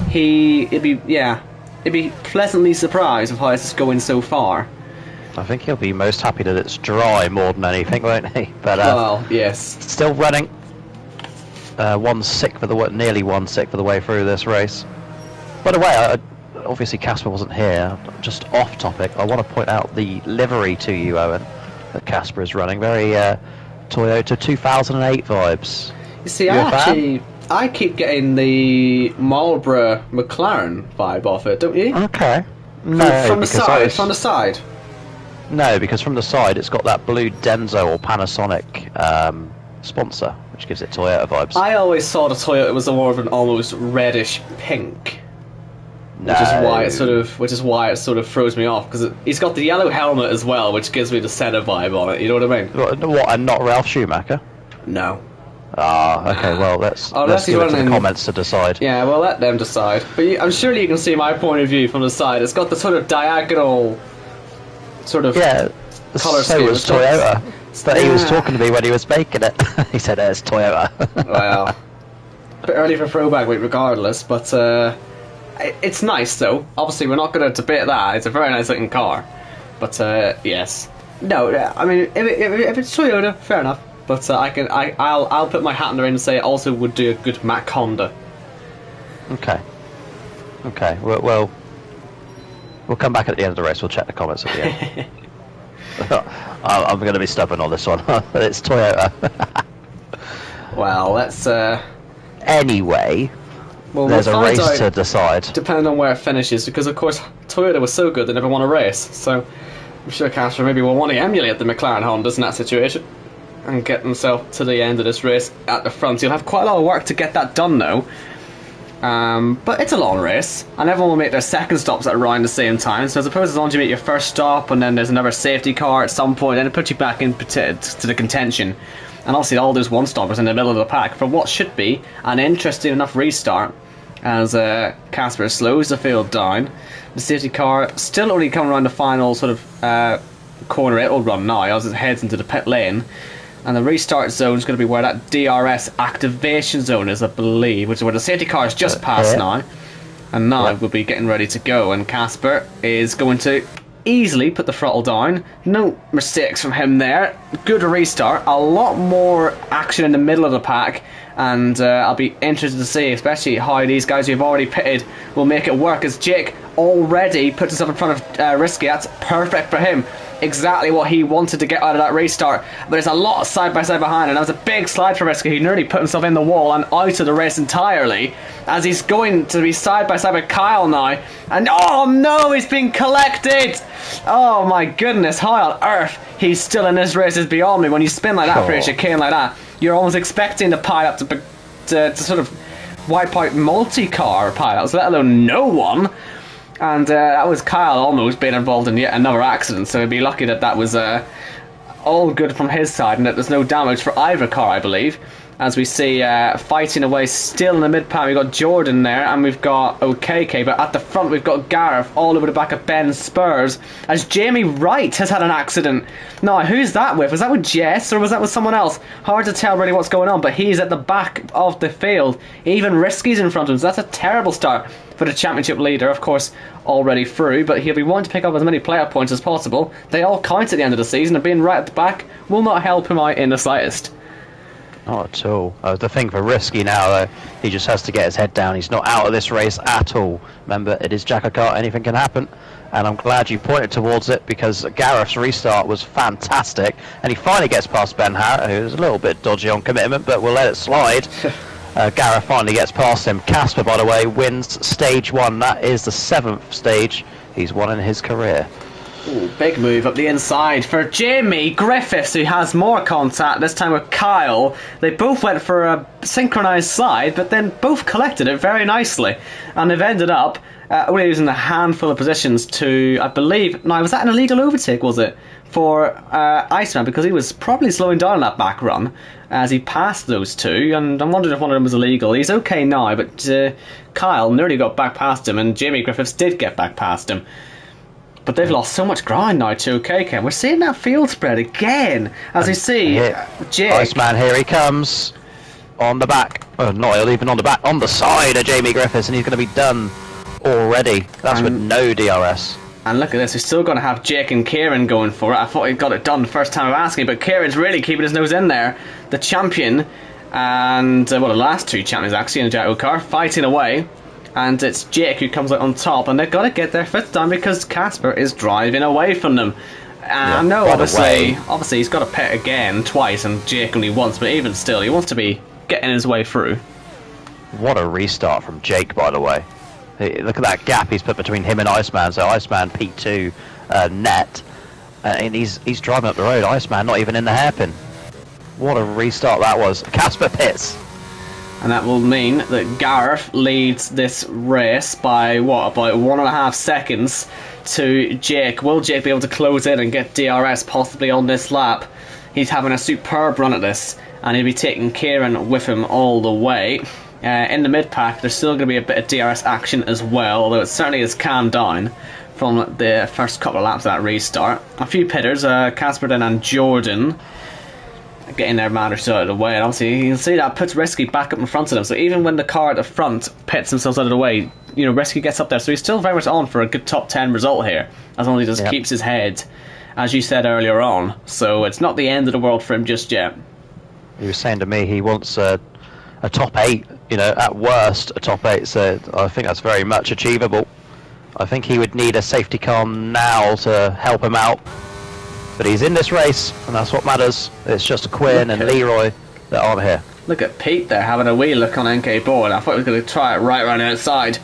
he'd be pleasantly surprised with how this is going so far. I think he'll be most happy that it's dry more than anything, won't he? But well, yes. Still running. 1/6 for the nearly 1/6 for the way through this race. By the way, obviously Casper wasn't here. Just off topic, I want to point out the livery to you, Owen, that Casper is running. Very Toyota 2008 vibes. You see, I keep getting the Marlboro McLaren vibe off it, don't you? Okay. No, from the side. From the side. No, because from the side it's got that blue Denso or Panasonic sponsor, which gives it Toyota vibes. I always thought the Toyota was more of an almost reddish pink. No. Which is why it sort of throws me off, because he's got the yellow helmet as well, which gives me the Senna vibe on it. You know what I mean? What? And not Ralph Schumacher? No. Ah, okay. Well, let's give it to the comments to decide. Yeah, well, let them decide. But I'm sure you can see my point of view from the side. It's got the sort of diagonal, sort of colour scheme. So was Toyota. So he was talking to me when he was making it. He said, "It's Toyota." Well, a bit early for throwback week, regardless. But it's nice, though. Obviously, we're not going to debate that. It's a very nice looking car. But yes, no. I mean, if it's Toyota, fair enough. But I'll put my hat in the ring and say it also would do a good Mac Honda. Okay. Well, we'll come back at the end of the race. We'll check the comments at the end. I'm going to be stubborn on this one. It's Toyota. Well, let's. Anyway, there's a race to decide. Depending on where it finishes, because of course Toyota was so good they never won a race. So I'm sure Casper maybe will want to emulate the McLaren Hondas in that situation and get himself to the end of this race at the front. He'll have quite a lot of work to get that done, though. But it's a long race, and everyone will make their second stops at around the same time. So as opposed as long as you make your first stop, and then there's another safety car at some point, then it puts you back to the contention. And obviously all those one-stoppers in the middle of the pack for what should be an interesting enough restart, as Casper slows the field down. The safety car still only coming around the final sort of corner it will run now as it heads into the pit lane. And the restart zone is going to be where that DRS activation zone is, I believe, which is where the safety car has just passed now. And now we'll be getting ready to go. And Casper is going to easily put the throttle down. No mistakes from him there. Good restart. A lot more action in the middle of the pack. And I'll be interested to see, especially how these guys who've already pitted will make it work, as Jake already puts himself in front of Risky. That's perfect for him. Exactly what he wanted to get out of that restart. But there's a lot of side-by-side behind, and that was a big slide for Risky. He nearly put himself in the wall and out of the race entirely, as he's going to be side-by-side with Kyle now. And oh no, he's been collected! Oh my goodness, how on earth he's still in this race is beyond me. When you spin like that for a chicane like that, you're almost expecting the pile-up to sort of wipe out multi-car pilots, let alone no one. And that was Kyle almost being involved in yet another accident, so he'd be lucky that that was all good from his side and that there's no damage for either car, I believe. As we see fighting away still in the mid-pack, we've got Jordan there and we've got OKK, but at the front we've got Gareth all over the back of Ben Spurs, as Jamie Wright has had an accident. Now, who's that with? Was that with Jess or was that with someone else? Hard to tell really what's going on, but he's at the back of the field. Even Risky's in front of him, so that's a terrible start for the championship leader, of course, already through, but he'll be wanting to pick up as many player points as possible. They all count at the end of the season, and being right at the back will not help him out in the slightest. Not at all. The thing for Risky now, though, he just has to get his head down. He's not out of this race at all. Remember, it is JACKOCAR, anything can happen. And I'm glad you pointed towards it, because Gareth's restart was fantastic. And he finally gets past Ben Harrett, who's a little bit dodgy on commitment, but we'll let it slide. Gareth finally gets past him. Casper, by the way, wins stage 1. That is the 7th stage he's won in his career. Ooh, big move up the inside for Jamie Griffiths, who has more contact, this time with Kyle. They both went for a synchronised slide, but then both collected it very nicely. And they've ended up only using a handful of positions to, I believe... Now, was that an illegal overtake, was it? For Iceman, because he was probably slowing down that back run as he passed those two, and I'm wondering if one of them was illegal. He's okay now, but Kyle nearly got back past him, and Jamie Griffiths did get back past him. But they've lost so much ground now to OKK. We're seeing that field spread again. As you see, Jake... Iceman, here he comes. On the back. Oh, not even on the back. On the side of Jamie Griffiths, and he's going to be done already. That's with no DRS. And look at this. We're still going to have Jake and Kieran going for it. I thought he got it done the first time of asking, but Kieran's really keeping his nose in there. The champion, and the last two champions actually in JACKOCAR, fighting away. And it's Jake who comes out on top, and they've got to get their fifth done because Casper is driving away from them. No, obviously he's got to pit again twice, and Jake only once, but even still, he wants to be getting his way through. What a restart from Jake, by the way. Look at that gap he's put between him and Iceman. So Iceman P2 net, and he's driving up the road. Iceman not even in the hairpin. What a restart that was. Casper pits. And that will mean that Gareth leads this race by, about 1.5 seconds to Jake. Will Jake be able to close in and get DRS possibly on this lap? He's having a superb run at this, and he'll be taking Kieran with him all the way. In the mid-pack, there's still going to be a bit of DRS action as well, although it certainly has calmed down from the first couple of laps of that restart. A few pitters, Casperden and Jordan, getting their matters out of the way, and obviously you can see that puts Risky back up in front of them, so even when the car at the front pits themselves out of the way, Risky gets up there, so he's still very much on for a good top 10 result here, as long as he just keeps his head, as you said earlier on, so it's not the end of the world for him just yet. He was saying to me he wants a top 8, at worst a top 8, so I think that's very much achievable. I think he would need a safety car now to help him out. But he's in this race, and that's what matters. It's just Quinn and Leroy that aren't here. Look at Pete there having a wee look on NK board. I thought he was going to try it right around the outside.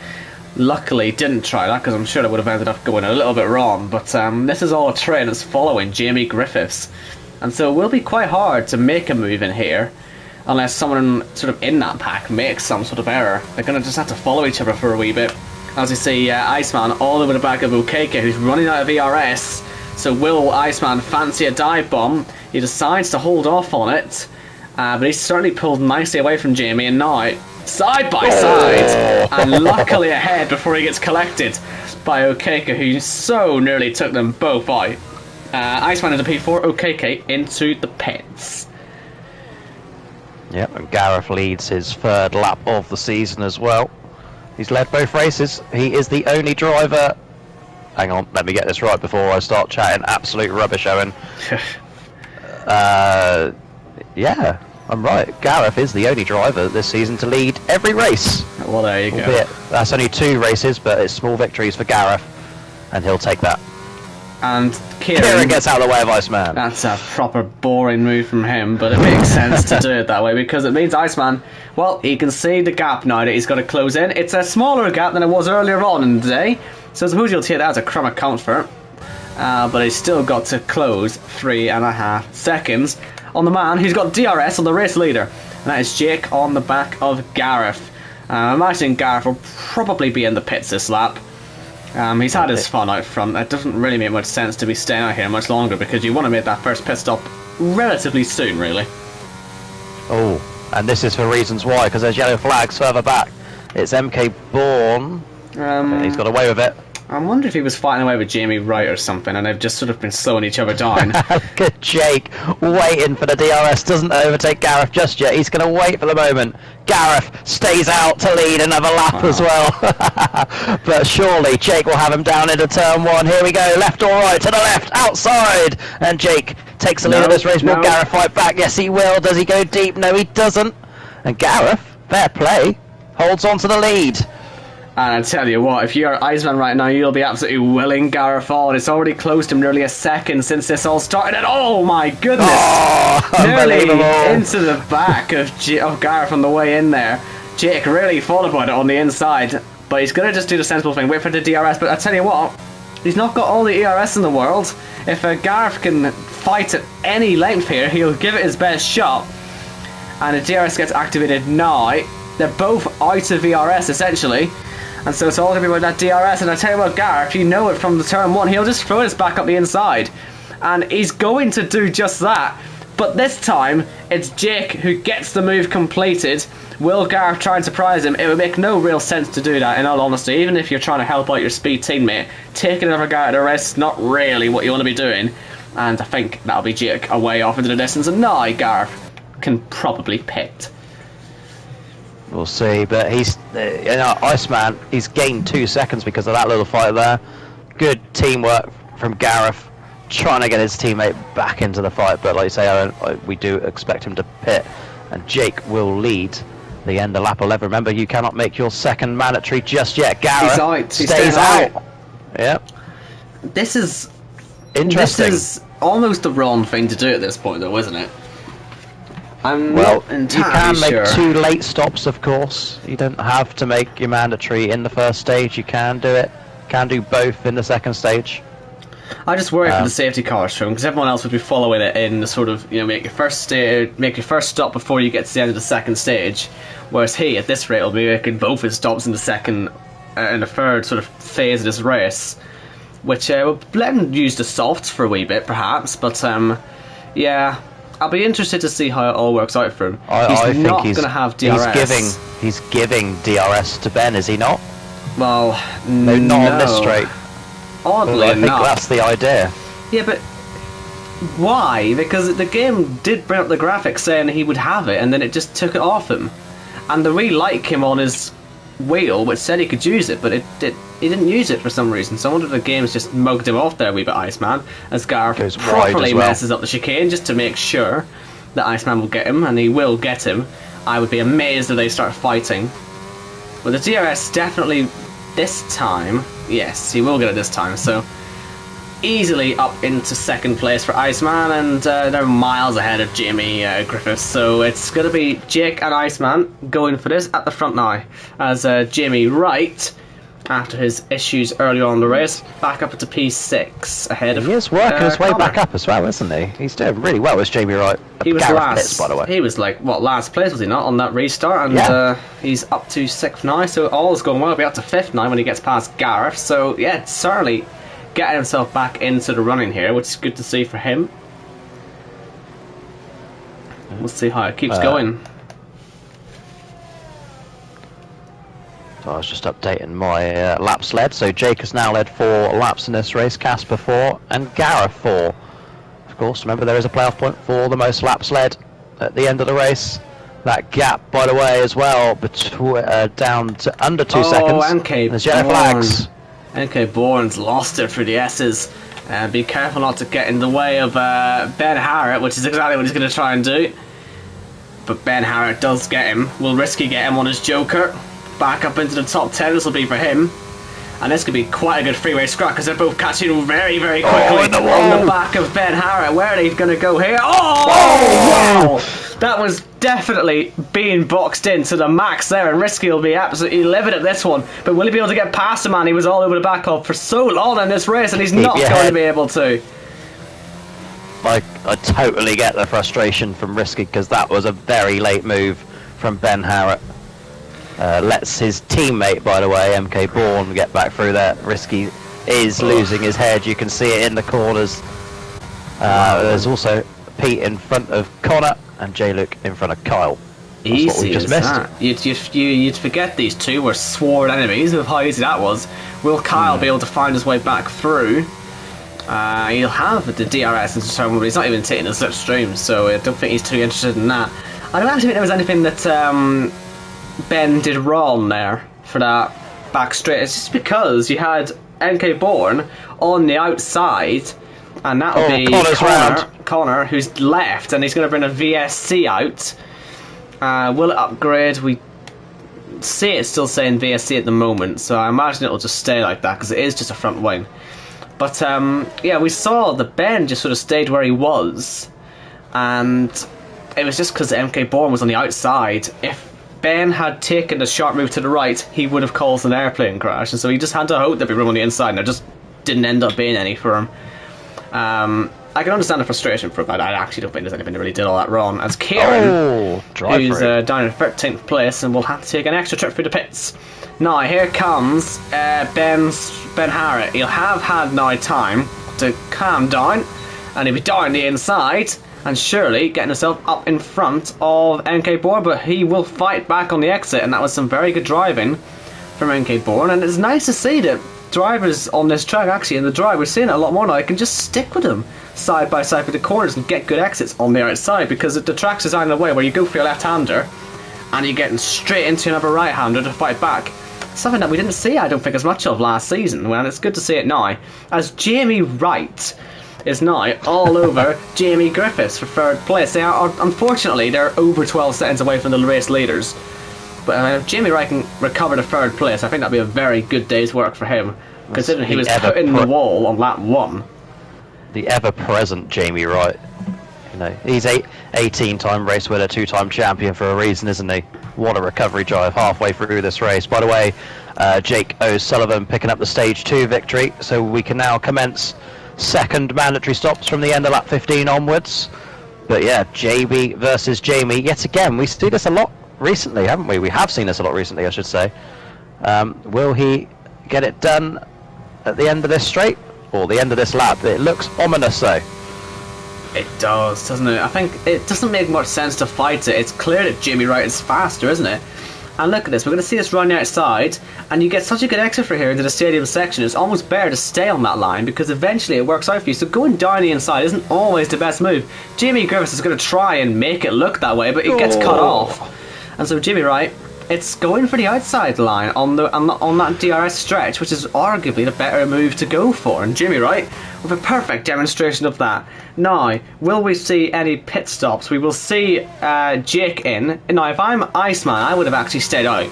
Luckily didn't try that, because I'm sure it would have ended up going a little bit wrong. But this is all a train that's following Jamie Griffiths. And so it will be quite hard to make a move in here, unless someone sort of in that pack makes some sort of error. They're going to just have to follow each other for a wee bit. As you see, Iceman all over the back of OKK, who's running out of ERS. So will Iceman fancy a dive bomb? He decides to hold off on it, but he's certainly pulled nicely away from Jamie, and now side by side, and luckily ahead before he gets collected by OKK, who so nearly took them both out. Iceman into P4, OKK into the pits. Yep, and Gareth leads his third lap of the season as well. He's led both races. He is the only driver... Hang on, let me get this right before I start chatting absolute rubbish, Owen. Yeah, I'm right. Gareth is the only driver this season to lead every race. Well, there you go. That's only 2 races, but it's small victories for Gareth, and he'll take that. And Kieran gets out of the way of Iceman. That's a proper boring move from him, but it makes sense to do it that way, because it means Iceman, well, he can see the gap now that he's got to close in. It's a smaller gap than it was earlier on in the day, so I suppose you'll take that as a crumb of comfort. But he's still got to close 3.5 seconds on the man who's got DRS on the race leader, and that is Jake on the back of Gareth. I'm imagining Gareth will probably be in the pits this lap. He's had his fun out front. It doesn't really make much sense to be staying out here much longer because you want to make that first pit stop relatively soon, really. Oh, and this is for reasons why, because there's yellow flags further back. It's MK Bourne. He's got away with it. I wonder if he was fighting away with Jamie Wright or something, and they've just sort of been slowing each other down. Look at Jake waiting for the DRS. Doesn't overtake Gareth just yet. He's going to wait for the moment. Gareth stays out to lead another lap as well. But surely Jake will have him down into turn 1. Here we go. Left or right? To the left. Outside. And Jake takes the lead of this race. Will Gareth fight back? Yes, he will. Does he go deep? No, he doesn't. And Gareth, fair play, holds on to the lead. And I tell you what, if you're Iceman right now, you'll be absolutely willing Gareth on. It's already close to him nearly a second since this all started. And oh my goodness! Nearly into the back of Gareth on the way in there. Jake really thought about it on the inside, but he's going to just do the sensible thing, wait for the DRS. But I tell you what, he's not got all the ERS in the world. If Gareth can fight at any length here, he'll give it his best shot. And the DRS gets activated now. They're both out of ERS essentially. And so it's all going to be about that DRS, and I tell you what, Gareth, you know it from the turn 1, he'll just throw this back up the inside. And he's going to do just that. But this time, it's Jake who gets the move completed. Will Gareth try and surprise him? It would make no real sense to do that, in all honesty. Even if you're trying to help out your speed teammate, taking another guy at a risk is not really what you want to be doing. And I think that'll be Jake away off into the distance, and now Gareth can probably pit. We'll see, but he's, Iceman, he's gained 2 seconds because of that little fight there. Good teamwork from Gareth, trying to get his teammate back into the fight, but like you say, we do expect him to pit, and Jake will lead the end of lap 11. Remember, you cannot make your second mandatory just yet. Gareth stays out. Yep. This is interesting. This is almost the wrong thing to do at this point, though, isn't it? I'm well, not entirely you can make sure. 2 late stops, of course. You don't have to make your mandatory in the first stage. You can do it. Can do both in the second stage. I just worry for the safety cars for him, because everyone else would be following it in the sort of, you know, make your first stop before you get to the end of the second stage, whereas he at this rate will be making both his stops in the second and the third sort of phase of this race, which will let him use the softs for a wee bit, perhaps. But yeah. I'll be interested to see how it all works out for him. I he's not think going to have DRS. He's giving DRS to Ben, is he not? Well, no, not on this straight. Oddly I think enough. that's the idea. Yeah, but why? Because the game did bring up the graphics saying he would have it, and then it just took it off him. And the relight came on his wheel, which said he could use it, but he didn't use it for some reason. So I wonder if the game's just mugged him off there a wee bit, Iceman, as Gareth properly messes up the chicane just to make sure that Iceman will get him, and he will get him. I would be amazed if they start fighting. But the DRS definitely this time, yes, he will get it this time, so easily up into second place for Iceman, and they're miles ahead of Jamie Griffiths, so it's going to be Jake and Iceman going for this at the front now, as Jamie Wright, after his issues earlier on in the race, back up into P6 ahead of He is working his way Connor. back up as well, isn't he? He's doing really well with Jamie Wright. He was Gareth last, pits, by the way. he was like, what, last place was he not on that restart, and he's up to 6th now, so all is going well. He'll be up to 5th now when he gets past Gareth, so yeah, certainly getting himself back into the running here, which is good to see for him. We'll see how it keeps going. So I was just updating my laps led. So Jake has now led 4 laps in this race, Casper 4, and Gareth 4. Of course, remember there is a playoff point for the most laps led at the end of the race. That gap, by the way, as well, down to under 2 seconds. NK There's yellow flags. NK Bourne's lost it for the S's. Be careful not to get in the way of Ben Harrett, which is exactly what he's going to try and do. But Ben Harrett does get him. Will Risky get him on his Joker? Back up into the top 10, this will be for him. And this could be quite a good freeway scrap because they're both catching very, very quickly on the back of Ben Harrett. Where are they going to go here? Oh, wow! That was definitely being boxed in to the max there, and Risky will be absolutely livid at this one. But will he be able to get past the man he was all over the back of for so long in this race, and he's not going to be able to? I totally get the frustration from Risky because that was a very late move from Ben Harrett. Lets his teammate, by the way, MK Bourne, get back through there. Risky is losing his head. You can see it in the corners. There's also Pete in front of Connor and J-Luke in front of Kyle. That's Easy what we just missed. You'd forget these two were sworn enemies with how easy that was. Will Kyle be able to find his way back through? He'll have the DRS and so on, but he's not even taking the slipstream, so I don't think he's too interested in that. I don't actually think there was anything that Ben did wrong there for that back straight. It's just because you had MK Bourne on the outside, and that'll be Connor, who's left, and he's going to bring a VSC out. Will it upgrade? We see it still saying VSC at the moment, so I imagine it'll just stay like that because it is just a front wing. But yeah, we saw that Ben just sort of stayed where he was, and it was just because MK Bourne was on the outside. If Ben had taken the sharp move to the right, he would have caused an airplane crash, and so he just had to hope there'd be room on the inside, and there just didn't end up being any for him. I can understand the frustration for him, but I actually don't think there's anything that really did all that wrong. As Kieran, who's down in 13th place, and will have to take an extra trip through the pits. Now, here comes Ben Harrett. He'll have had now time to calm down, and he'll be down the inside, and surely getting himself up in front of MK Bourne, but he will fight back on the exit, and that was some very good driving from MK Bourne, and it's nice to see that drivers on this track, actually in the drive, we're seeing it a lot more now. I can just stick with them side by side with the corners and get good exits on the outside, because the track's designed in a way where you go for your left-hander and you're getting straight into another right-hander to fight back. Something that we didn't see, I don't think, as much of last season. Well, it's good to see it now, as Jamie Wright is now all over Jamie Griffiths for third place. They are, unfortunately, they're over 12 seconds away from the race leaders. But if Jamie Wright can recover the third place, I think that'd be a very good day's work for him, considering he was put in the wall on lap 1. The ever-present Jamie Wright. You know, he's 18-time race winner, 2-time champion for a reason, isn't he? What a recovery drive halfway through this race. By the way, Jake O'Sullivan picking up the stage 2 victory, so we can now commence second mandatory stops from the end of lap 15 onwards. But yeah, JB versus Jamie. Yet again, we see this a lot recently, haven't we? We have seen this a lot recently, I should say. Will he get it done at the end of this straight? Or the end of this lap? It looks ominous though. It does, doesn't it? I think it doesn't make much sense to fight it. It's clear that Jamie Wright is faster, isn't it? And look at this, we're going to see this run outside, and you get such a good exit for here into the stadium section. It's almost better to stay on that line, because eventually it works out for you. So going down the inside isn't always the best move. Jamie Griffiths is going to try and make it look that way, but it gets cut off. And so Jamie Wright, it's going for the outside line on that DRS stretch, which is arguably the better move to go for. And Jamie Wright with a perfect demonstration of that. Now, will we see any pit stops? We will see Jake in. Now, if I'm Iceman, I would have actually stayed out.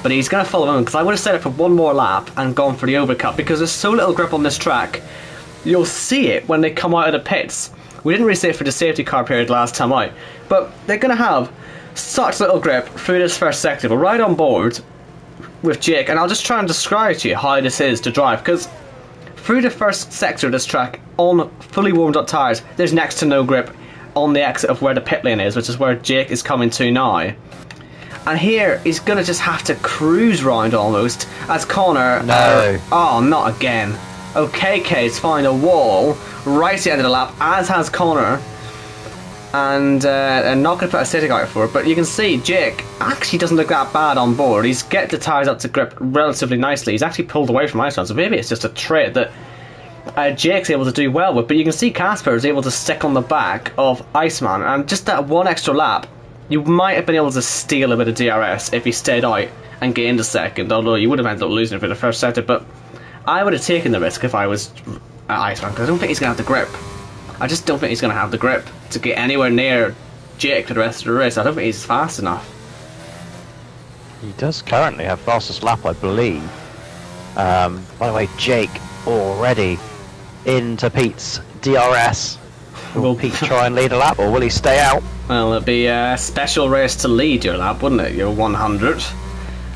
But he's going to follow him, because I would have stayed up for one more lap and gone for the overcut, because there's so little grip on this track. You'll see it when they come out of the pits. We didn't really see it for the safety car period last time out, but they're going to have such little grip through this first sector. We're right on board with Jake, and I'll just try and describe to you how this is to drive, because through the first sector of this track, on fully warmed up tyres, there's next to no grip on the exit of where the pit lane is, which is where Jake is coming to now. And here, he's going to just have to cruise round almost, as Connor... No. Oh, not again. OKK's found a wall right at the end of the lap, as has Connor. And I'm not going to put a safety car for it, but you can see Jake actually doesn't look that bad on board. He's get the tyres up to grip relatively nicely. He's actually pulled away from Iceman, so maybe it's just a trait that Jake's able to do well with. But you can see Casper is able to stick on the back of Iceman, and just that one extra lap, you might have been able to steal a bit of DRS if he stayed out and get into second, although you would have ended up losing for the first sector. But I would have taken the risk if I was Iceman, because I don't think he's going to have the grip. I just don't think he's going to have the grip to get anywhere near Jake for the rest of the race. I don't think he's fast enough. He does currently have fastest lap, I believe. By the way, Jake already into Pete's DRS. Will Pete try and lead a lap, or will he stay out? Well, it'd be a special race to lead your lap, wouldn't it? Your 100.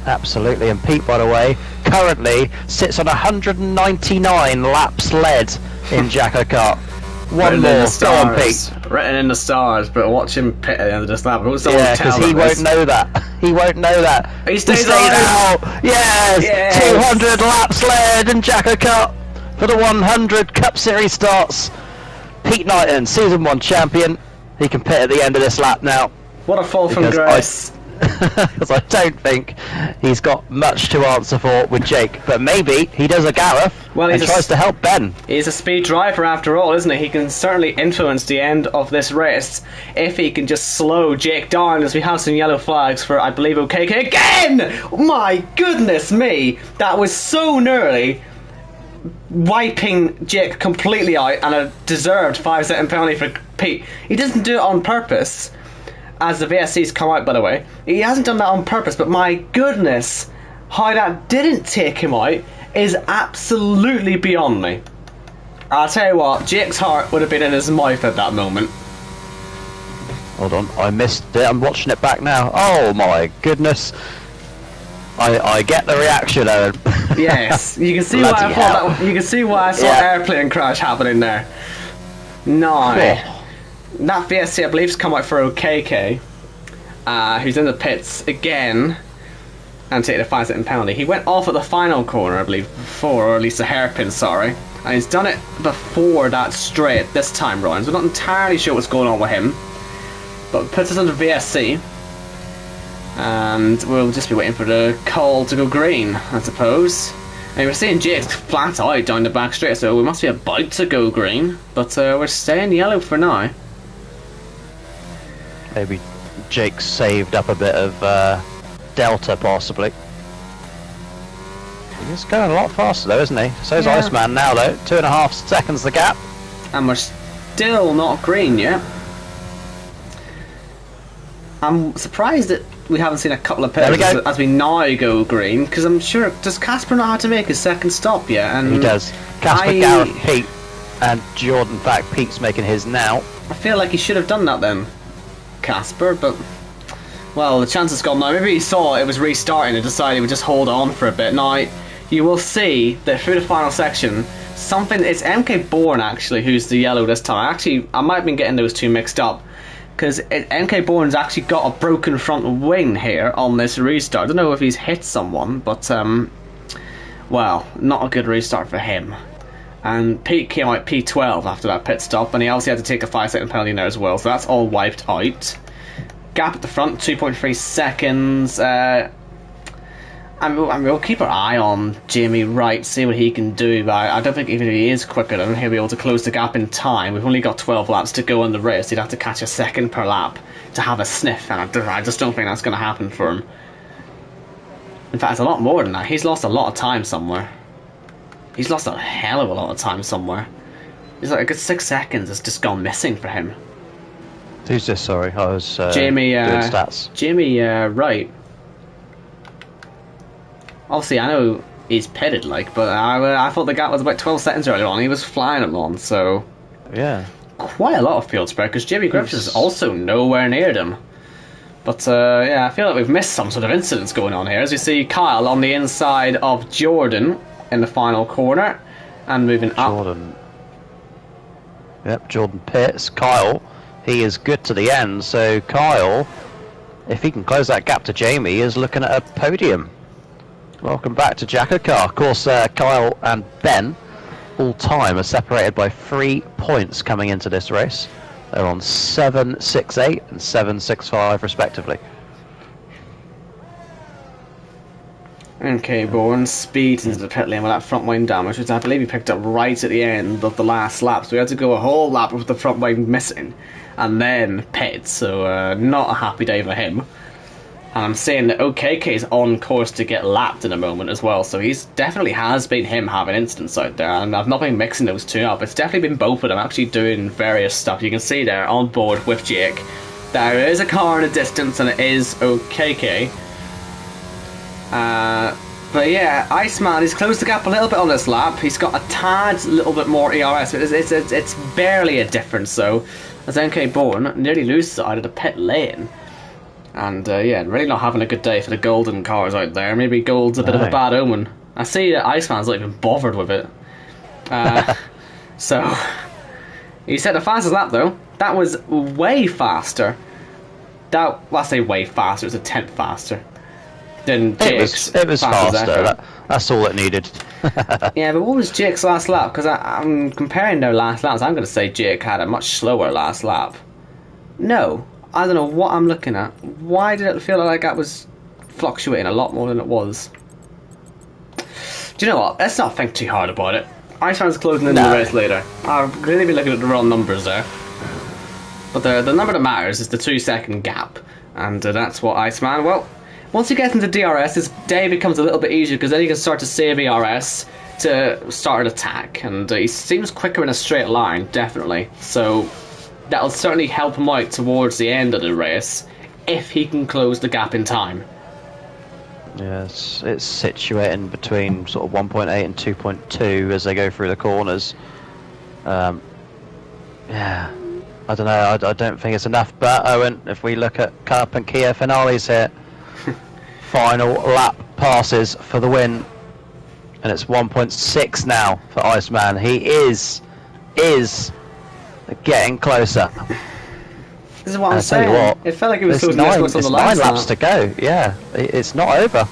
Absolutely, and Pete, by the way, currently sits on 199 laps led in JACKOCAR. One more, go on Pete. Written in the stars, but watch him pit at the end of this lap. Yeah, because he won't know that. He won't know that. He stays stayed on. out. Yes! 200 laps led in JACKOCAR for the 100 Cup Series starts. Pete Knighton, Season 1 champion. He can pit at the end of this lap now. What a fall from grace. Because I don't think he's got much to answer for with Jake, but maybe he does a Gareth and tries to help Ben. He's a speed driver after all, isn't he? He can certainly influence the end of this race if he can just slow Jake down, as we have some yellow flags for, I believe, OKK again! My goodness me! That was so nearly wiping Jake completely out, and a deserved 5-second penalty for Pete. He doesn't do it on purpose, as the VSC's come out, by the way. He hasn't done that on purpose, but my goodness, how that didn't take him out is absolutely beyond me. I'll tell you what, Jake's heart would have been in his mouth at that moment. Hold on, I missed it. I'm watching it back now. Oh my goodness. I get the reaction, Owen. Yes, you can see why I thought that. You can see why I saw airplane crash happening there. No. That VSC, I believe, has come out for OKK, who's in the pits again and taking a 5-second penalty. He went off at the final corner, I believe, before, or at least a hairpin, sorry. And he's done it before that straight this time round, so I'm not entirely sure what's going on with him. But puts us under VSC, and we'll just be waiting for the call to go green, I suppose. And we're seeing Jake's flat out down the back straight, so we must be about to go green, but we're staying yellow for now. Maybe Jake saved up a bit of delta, possibly. He's going a lot faster though, isn't he? So's Iceman now though. 2.5 seconds the gap. And we're still not green yet. I'm surprised that we haven't seen a couple of pits as we now go green, because I'm sure, does Casper know how to make his second stop yet? And he does. Casper, Gareth, Pete, and Jordan. In fact, Pete's making his now. I feel like he should have done that then, Casper, but well, the chance has gone now. Maybe he saw it was restarting and decided he would just hold on for a bit. Now, you will see that through the final section, it's MK Bourne actually who's the yellow this time. Actually, I might have been getting those two mixed up, because MK Bourne's actually got a broken front wing here on this restart. I don't know if he's hit someone, but well, not a good restart for him. And Pete came out P12 after that pit stop, and he also had to take a 5-second penalty there as well, so that's all wiped out. Gap at the front, 2.3 seconds. And we'll keep our eye on Jamie Wright, see what he can do, but I don't think even if he is quicker, I don't think he'll be able to close the gap in time. We've only got 12 laps to go in the race. He'd have to catch a second per lap to have a sniff, and I just don't think that's going to happen for him. In fact, it's a lot more than that. He's lost a lot of time somewhere. He's lost a hell of a lot of time somewhere. It's like a good 6 seconds has just gone missing for him. Who's this? Sorry, I was Jamie, doing stats. Jamie Wright. Obviously, I know he's pitted, like, but I thought the gap was about 12 seconds earlier on. He was flying along, so yeah, quite a lot of field spread, because Jamie Griffiths is also nowhere near them. But yeah, I feel like we've missed some sort of incidents going on here, as we see Kyle on the inside of Jordan in the final corner and moving up. Yep, Jordan pits. Kyle, he is good to the end, so Kyle, if he can close that gap to Jamie, is looking at a podium. Welcome back to JACKOCAR. Of course, Kyle and Ben, all time, are separated by 3 points coming into this race. They're on 7.68 and 7.65 respectively. Okay, Bourne speeds into the pit lane with that front wing damage, which I believe he picked up right at the end of the last lap. So we had to go a whole lap with the front wing missing and then pit. So not a happy day for him. And I'm saying that OKK is on course to get lapped in a moment as well, so he's definitely has been him having incidents out there, and I've not been mixing those two up. It's definitely been both of them actually doing various stuff. You can see there on board with Jake. There is a car in the distance, and it is OKK. But yeah, Iceman, he's closed the gap a little bit on this lap. He's got a tad little bit more ERS, but it's barely a difference, though, as MK Bourne nearly loses out of the pit lane. And yeah, really not having a good day for the golden cars out there. Maybe gold's a bit of a bad omen. I see that Iceman's not even bothered with it. So, he set the fastest lap though. That was way faster I say way faster. It was a tenth faster than Jake's. It was fastest faster. effort. That's all it needed. Yeah, but what was Jake's last lap? Because I'm comparing their last laps. I'm going to say Jake had a much slower last lap. No, I don't know what I'm looking at. Why did it feel like that was fluctuating a lot more than it was? Do you know what? Let's not think too hard about it. Iceman's closing in the race later. I've really been looking at the wrong numbers there. But the number that matters is the 2-second gap. And that's what Iceman, well, once he gets into DRS, his day becomes a little bit easier because then he can start to save ERS to start an attack. And he seems quicker in a straight line, definitely. So that'll certainly help him out towards the end of the race if he can close the gap in time. Yes, it's situating between sort of 1.8 and 2.2 as they go through the corners. Yeah, I don't know. I don't think it's enough. But Owen, if we look at Cup and Kia finales here, final lap passes for the win, and it's 1.6 now for Iceman. He is getting closer. This is what I'm saying. What, it felt like it was there's closing on the last 9 laps to go. Yeah, it's not over.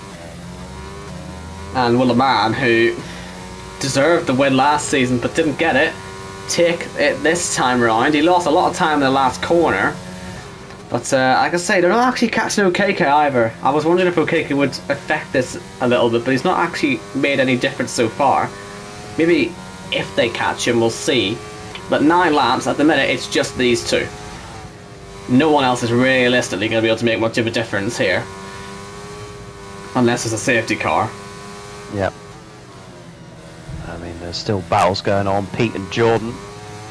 And will a man who deserved the win last season but didn't get it take it this time round? He lost a lot of time in the last corner. But like I say, they're not actually catching Okeke either. I was wondering if Okeke would affect this a little bit, but he's not actually made any difference so far. Maybe if they catch him, we'll see. But 9 laps, at the minute, it's just these two. No one else is realistically going to be able to make much of a difference here. Unless it's a safety car. Yep. I mean, there's still battles going on. Pete and Jordan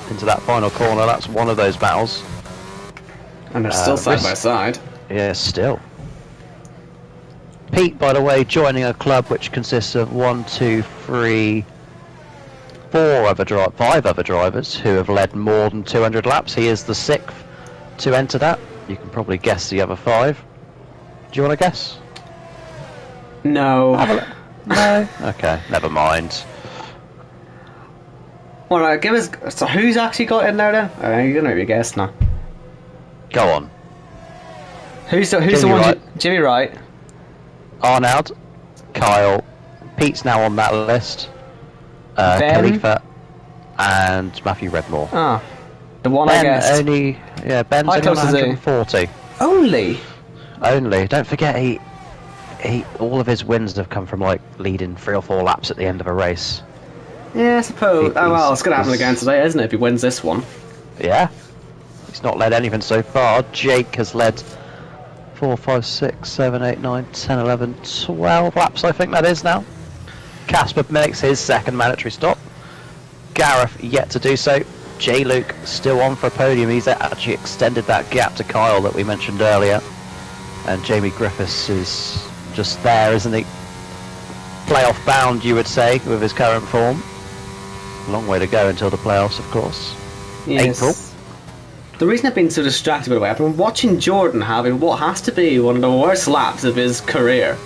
into that final corner. That's one of those battles. And they're still side by side. Yeah, still. Pete, by the way, joining a club which consists of 5 other drivers who have led more than 200 laps. He is the 6th to enter that. You can probably guess the other 5. Do you want to guess? No. No? Okay, never mind. Alright, give us... So who's actually got in there then? You're going to be a guess now. Go on. Who's the one? Wright. Jimmy Wright. Arnold. Kyle. Pete's now on that list. Ben? Khalifa. And Matthew Redmore. Ah. The one Ben I guessed. Ben's only on 140. Only? Only. Don't forget, he all of his wins have come from like leading 3 or 4 laps at the end of a race. Yeah, I suppose. Oh well, it's going to happen again today, isn't it, if he wins this one? Yeah. He's not led anything so far. Jake has led 4, 5, 6, 7, 8, 9, 10, 11, 12 laps, I think that is now. Casper makes his second mandatory stop. Gareth yet to do so. J. Luke still on for a podium. He's actually extended that gap to Kyle that we mentioned earlier. And Jamie Griffiths is just there, isn't he? Playoff bound, you would say, with his current form. Long way to go until the playoffs, of course. Yes. April. The reason I've been so distracted by the way, I've been watching Jordan having what has to be one of the worst laps of his career.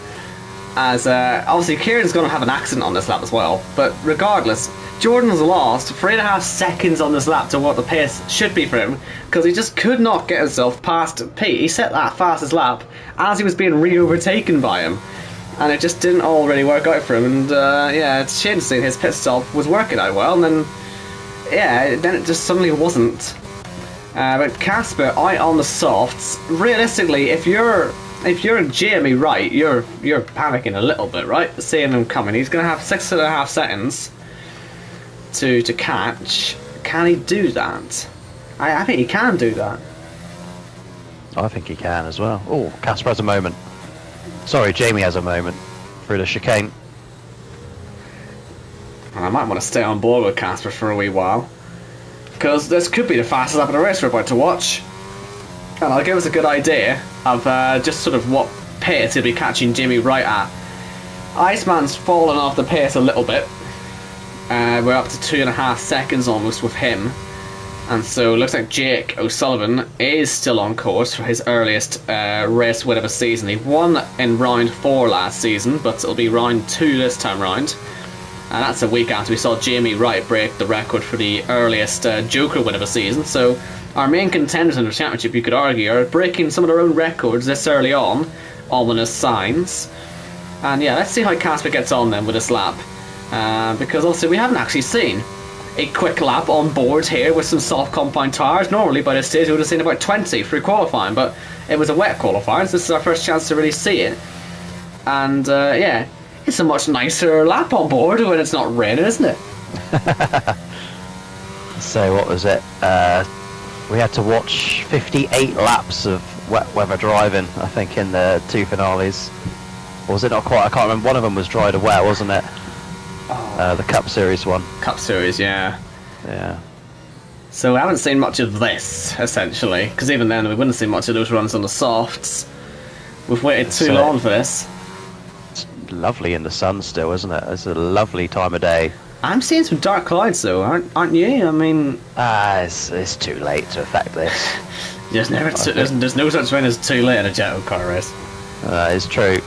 As obviously Kieran's going to have an accident on this lap as well, but regardless, Jordan's lost 3.5 seconds on this lap to what the pace should be for him, because he just could not get himself past Pete. He set that fastest lap as he was being re-overtaken by him, and it just didn't all really work out for him. And yeah, it's a shame to see his pit stop was working out well, and then yeah, then it just suddenly wasn't. But Casper out on the softs. Realistically, if you're Jamie Wright, you're panicking a little bit, right? Seeing him coming, he's going to have 6.5 seconds to catch. Can he do that? I think he can do that. I think he can as well. Oh, Casper has a moment. Sorry, Jamie has a moment through the chicane. I might want to stay on board with Casper for a wee while, because this could be the fastest lap of the race we're about to watch. And I'll give us a good idea of just sort of what pace he'll be catching Jimmy Wright at. Iceman's fallen off the pace a little bit. We're up to 2.5 seconds almost with him. And so it looks like Jake O'Sullivan is still on course for his earliest race win of a season. He won in round 4 last season, but it'll be round 2 this time round. And that's a week after we saw Jamie Wright break the record for the earliest Joker win of a season. So our main contenders in the championship, you could argue, are breaking some of their own records this early on. Ominous signs. And yeah, let's see how Casper gets on then with this lap. Because obviously we haven't actually seen a quick lap on board here with some soft compound tyres. Normally by this stage we would have seen about 20 through qualifying, but it was a wet qualifying, so this is our first chance to really see it. And yeah, it's a much nicer lap on board when it's not raining, isn't it? So what was it? We had to watch 58 laps of wet weather driving, I think, in the two finales. Or was it not quite? I can't remember. One of them was dry to wet, wasn't it? The Cup Series one. Cup Series, yeah. Yeah. So we haven't seen much of this, essentially, because even then we wouldn't see much of those runs on the softs. We've waited too long for this. It's lovely in the sun still, isn't it? It's a lovely time of day. I'm seeing some dark clouds though, aren't you? I mean... it's too late to affect this. There's no such thing as too late in a JACKOCAR race. It's true.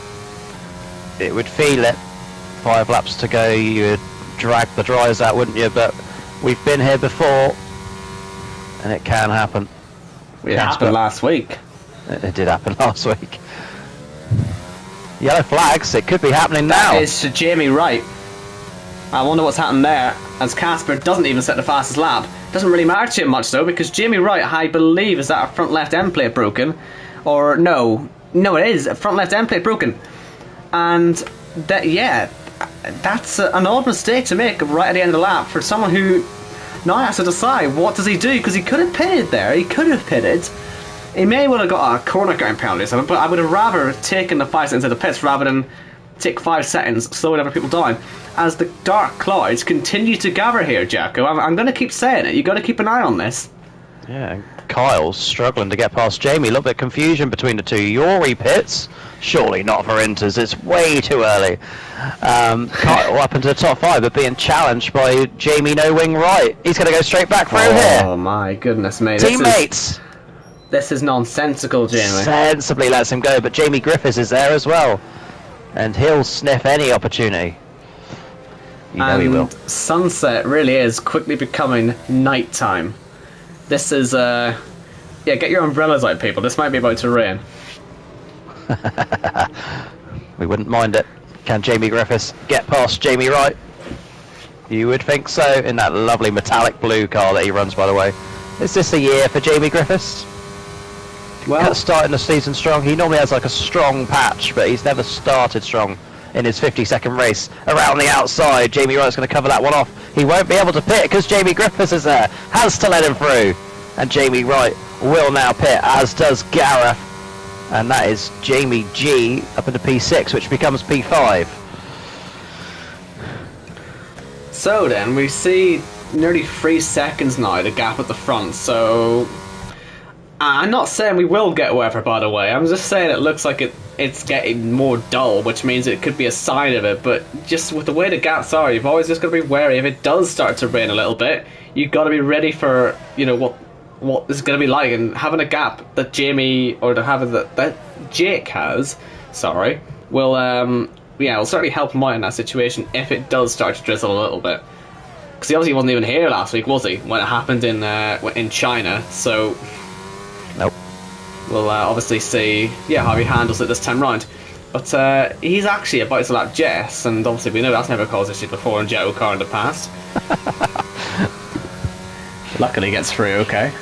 It would feel it. 5 laps to go, you would drag the dryers out, wouldn't you? But we've been here before, and it can happen. It happened last week. It did happen last week. Yellow flags, it could be happening now. That is to Jamie Wright. I wonder what's happened there, as Casper doesn't even set the fastest lap. Doesn't really matter to him much though, because Jamie Wright, I believe, is that a front left end plate broken. Or no, it is, a front left end plate broken. And that, yeah, that's an odd mistake to make right at the end of the lap for someone who now has to decide what does he do, because he could have pitted there, he could have pitted. He may well have got a corner going penalty or something, but I would have rather taken the 5 seconds of the pits rather than take 5 seconds, slowing other people down. As the dark clouds continue to gather here, Jacko, I'm going to keep saying it, you've got to keep an eye on this. Yeah, Kyle's struggling to get past Jamie. A little bit of confusion between the two. Yori pits. Surely not for Inters. It's way too early. Kyle up into the top 5, but being challenged by Jamie No Wing Wright. He's going to go straight back through here. Oh my goodness, mate. Teammates. This is nonsensical, Jamie. Sensibly lets him go, but Jamie Griffiths is there as well. And he'll sniff any opportunity. You know he will. Sunset really is quickly becoming nighttime. This is, yeah, get your umbrellas out, people. This might be about to rain. We wouldn't mind it. Can Jamie Griffiths get past Jamie Wright? You would think so, in that lovely metallic blue car that he runs, by the way. Is this a year for Jamie Griffiths? Well, starting the season strong. He normally has like a strong patch, but he's never started strong in his 50-second race. Around the outside, Jamie Wright's going to cover that one off. He won't be able to pit because Jamie Griffiths is there. Has to let him through. And Jamie Wright will now pit, as does Gareth. And that is Jamie G up into P6, which becomes P5. So then, we see nearly 3 seconds now, the gap at the front, so... I'm not saying we will get weather, by the way. I'm just saying it looks like it's getting more dull, which means it could be a sign of it. But just with the way the gaps are, you've always just got to be wary. If it does start to rain a little bit, you've got to be ready for, you know, what it's going to be like. And having a gap that Jamie, or having that Jake has, will will certainly help him out in that situation if it does start to drizzle a little bit. Because he obviously wasn't even here last week, was he? When it happened in China, so. Nope. We'll obviously see how he handles it this time round. But he's actually about to lap Jess, and obviously we know that's never caused issues before in JACKOCAR in the past. Luckily gets through, okay.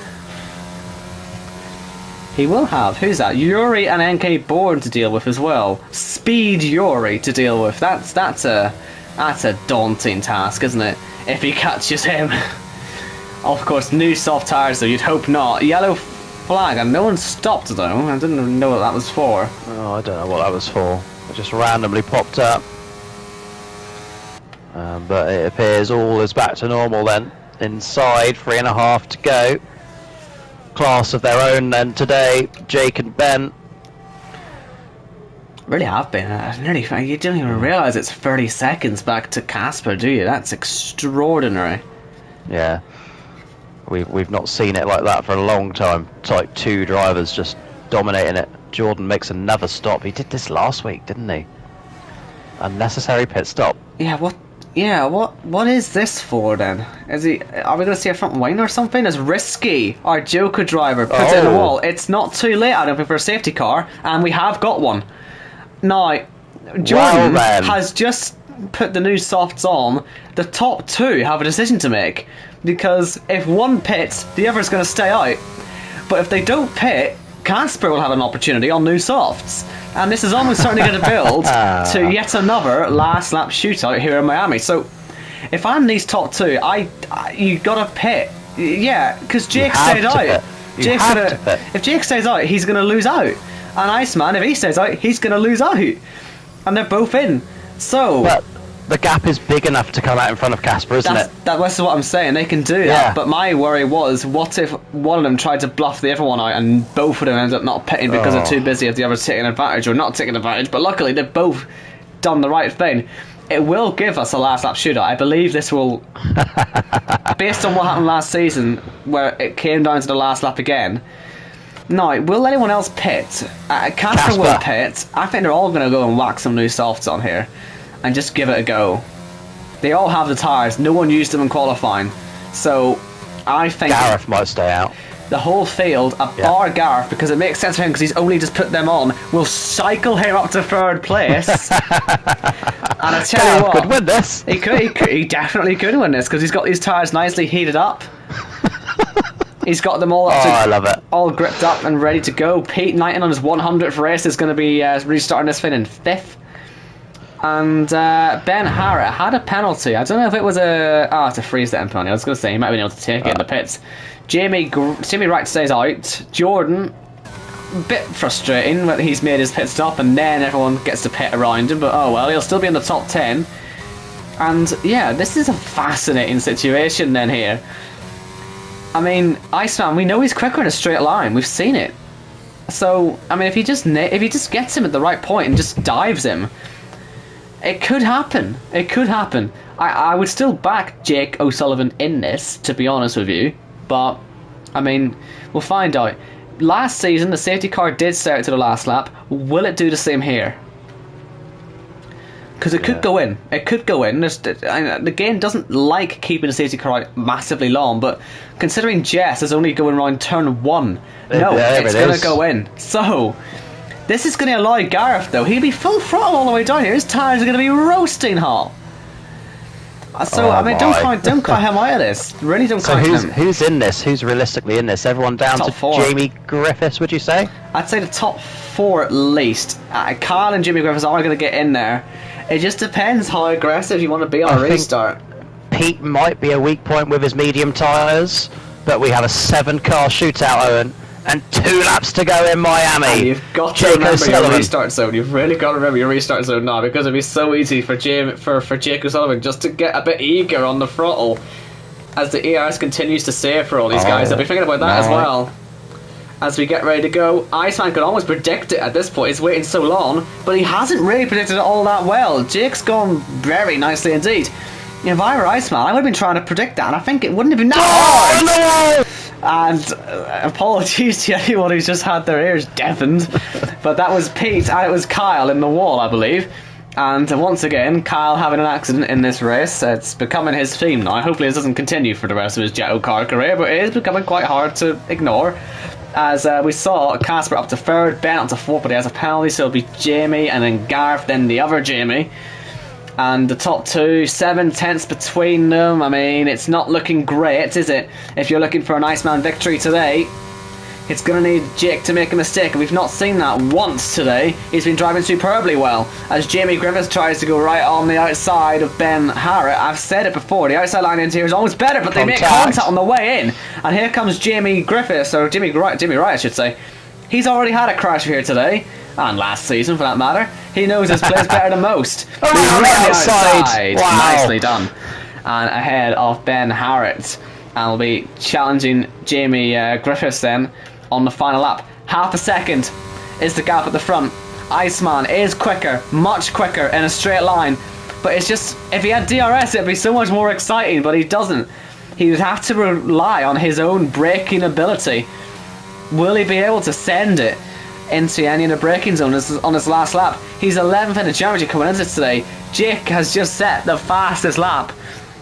He will have, who's that? Yuri and NK Bourne to deal with as well. Speed Yuri to deal with. That's a daunting task, isn't it? If he catches him. Of course, new soft tyres though, you'd hope not. Yellow flag, and no one stopped though. I didn't even know what that was for. Oh, I don't know what that was for. It just randomly popped up. But it appears all is back to normal then. Inside, 3.5 to go. Class of their own then today, Jake and Ben. Really have been. You don't even realise it's 30 seconds back to Casper, do you? That's extraordinary. Yeah. We've not seen it like that for a long time. It's like 2 drivers just dominating it. Jordan makes another stop. He did this last week, didn't he? Unnecessary pit stop. Yeah, what? Yeah, what is this for then? Are we going to see a front wing or something? As Risky, our Joker driver, puts it in the wall. It's not too late, I don't think, for a safety car, and we have got one. Now, Jordan has just put the new softs on. The top two have a decision to make, because if one pits, the other's going to stay out. But if they don't pit, Casper will have an opportunity on new softs. And this is almost certainly going to build to yet another last lap shootout here in Miami. So if I'm these top two, you got to pit. Yeah, because Jake stayed out. If Jake stays out, he's going to lose out. And Iceman, if he stays out, he's going to lose out. And they're both in. So... But the gap is big enough to come out in front of Casper, isn't it? That's what I'm saying. They can do that. But my worry was, what if one of them tried to bluff the other one out and both of them ended up not pitting because they're too busy if the other's taking advantage or not taking advantage? But luckily, they've both done the right thing. It will give us a last lap shootout. I believe this will, based on what happened last season, where it came down to the last lap again. Now, will anyone else pit? Casper will pit. I think they're all going to go and whack some new softs on here and just give it a go. They all have the tyres. No one used them in qualifying. So, I think... Gareth might stay out. The whole field, bar Gareth, because it makes sense for him because he's only just put them on, will cycle him up to third place. And I tell Gareth you what... could win this. He definitely could win this because he's got these tyres nicely heated up. He's got them all up I love it. All gripped up and ready to go. Pete Knighton on his 100th race is going to be restarting this thing in 5th. And Ben Harrett had a penalty. I don't know if it was it's a freeze down penalty. I was going to say he might have been able to take it in the pits. Jamie Wright stays out. Jordan, a bit frustrating that he's made his pit stop and then everyone gets to pit around him. But oh well, he'll still be in the top 10. And yeah, this is a fascinating situation then here. I mean, Iceman, we know he's quicker in a straight line. We've seen it. So I mean, if he just gets him at the right point and just dives him. It could happen. It could happen. I would still back Jake O'Sullivan in this, to be honest with you. But, I mean, we'll find out. Last season, the safety car did stay out to the last lap. Will it do the same here? Because it could go in. It could go in. The game doesn't like keeping the safety car out massively long, but considering Jess is only going around turn 1, it's going to go in. So... This is going to allow Gareth, though. He'll be full throttle all the way down here. His tyres are going to be roasting hot. So, I mean, don't count him out of this. Really don't count him. Who's in this? Who's realistically in this? Everyone down top to 4. Jamie Griffiths, would you say? I'd say the top 4 at least. Kyle and Jamie Griffiths are going to get in there. It just depends how aggressive you want to be on a restart. Pete might be a weak point with his medium tyres, but we have a 7-car shootout, Owen. And 2 laps to go in Miami. And you've got to remember your restart zone. You've really got to remember your restart zone now, because it'd be so easy for Jake O'Sullivan just to get a bit eager on the throttle as the ERS continues to save for all these guys. I'll be thinking about that as well. As we get ready to go, Iceman could almost predict it at this point. He's waiting so long, but he hasn't really predicted it all that well. Jake's gone very nicely indeed. If I were Iceman, I would have been trying to predict that, and I think it wouldn't have been that hard. And apologies to anyone who's just had their ears deafened, but that was Pete and it was Kyle in the wall, I believe. And once again, Kyle having an accident in this race. It's becoming his theme now. Hopefully this doesn't continue for the rest of his JACKOCAR career, but it is becoming quite hard to ignore. As we saw Casper up to 3rd, Ben up to 4th, but he has a penalty, so it'll be Jamie and then Gareth, then the other Jamie. And the top 2, 7/10 between them. I mean, it's not looking great, is it? If you're looking for an Iceman victory today, it's going to need Jake to make a mistake. And we've not seen that once today. He's been driving superbly well. As Jamie Griffiths tries to go right on the outside of Ben Harrett. I've said it before, the outside line into here is almost better, but they make contact on the way in. And here comes Jamie Griffiths, or Jimmy Wright, I should say. He's already had a crash here today. And last season, for that matter. He knows his place better than most. He's right on the outside. Wow. Nicely done. And ahead of Ben Harrett. And will be challenging Jamie Griffiths then on the final lap. Half a second is the gap at the front. Iceman is quicker, much quicker in a straight line. But it's just, if he had DRS, it'd be so much more exciting, but he doesn't. He would have to rely on his own braking ability. Will he be able to send it? into any of the braking zone on his last lap. He's 11th in the championship coming into today. Jake has just set the fastest lap.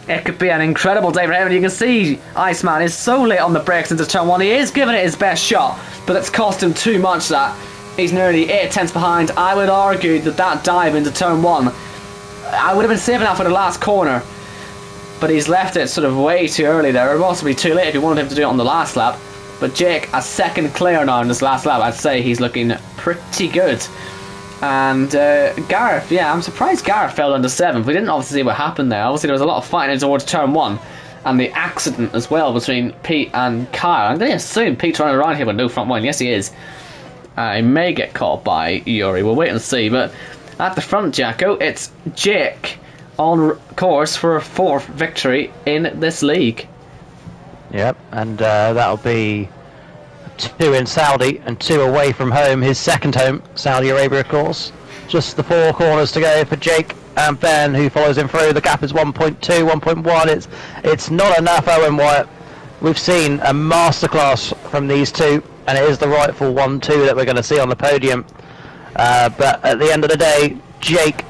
It could be an incredible day for him, and you can see Iceman is so late on the brakes into turn 1. He is giving it his best shot, but it's cost him too much that he's nearly 8 tenths behind. I would argue that dive into turn 1, I would have been saving that for the last corner, but he's left it sort of way too early there. It would also be too late if you wanted him to do it on the last lap. But Jake, a second clear now in this last lap. I'd say he's looking pretty good. And Gareth, yeah, I'm surprised Gareth fell under 7th. We didn't obviously see what happened there. Obviously there was a lot of fighting towards turn 1, and the accident as well between Pete and Kyle. I'm going to assume Pete's running around here with no front wing. Yes, he is. He may get caught by Yuri. We'll wait and see. But at the front, Jacko, it's Jake on course for a 4th victory in this league. Yep, and that'll be 2 in Saudi and 2 away from home, his second home, Saudi Arabia, of course. Just the 4 corners to go for Jake and Ben, who follows him through. The gap is 1.2, 1.1. It's not enough, Owen Wyatt. We've seen a masterclass from these two, and it is the rightful 1-2 that we're going to see on the podium. But at the end of the day, Jake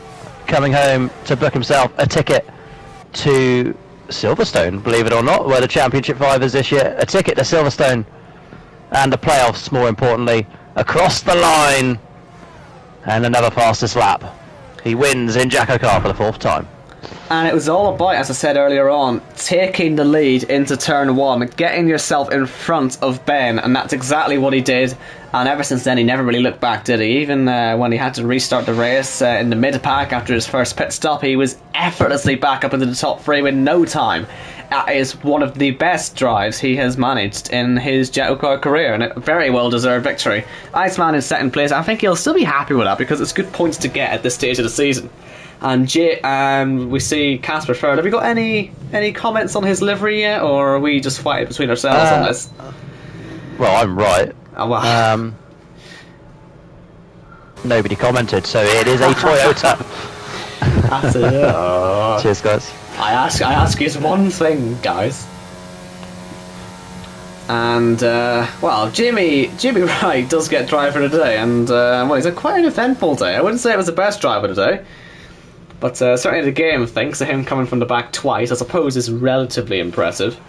coming home to book himself a ticket to Silverstone, believe it or not, where the Championship 5 is this year. A ticket to Silverstone and the playoffs, more importantly, across the line, and another fastest lap. He wins in JACKOCAR for the 4th time. And it was all about, as I said earlier on, taking the lead into turn 1, getting yourself in front of Ben, and that's exactly what he did. And ever since then, he never really looked back, did he? Even when he had to restart the race in the mid-pack after his first pit stop, he was effortlessly back up into the top 3 with no time. That is one of the best drives he has managed in his JACKOCAR career, and a very well-deserved victory. Iceman in 2nd place. I think he'll still be happy with that because it's good points to get at this stage of the season. And we see Casper third. Have you got any comments on his livery yet, or are we just fighting between ourselves on this? Well, I'm right. Oh, well. Nobody commented, so it is a Toyota. That's it. Oh. Cheers, guys. I ask you one thing, guys. And well, Jamie Wright does get driver of the day, and well, he's had quite an eventful day. I wouldn't say it was the best driver of the day, but certainly the game, thanks to him coming from the back twice, I suppose is relatively impressive.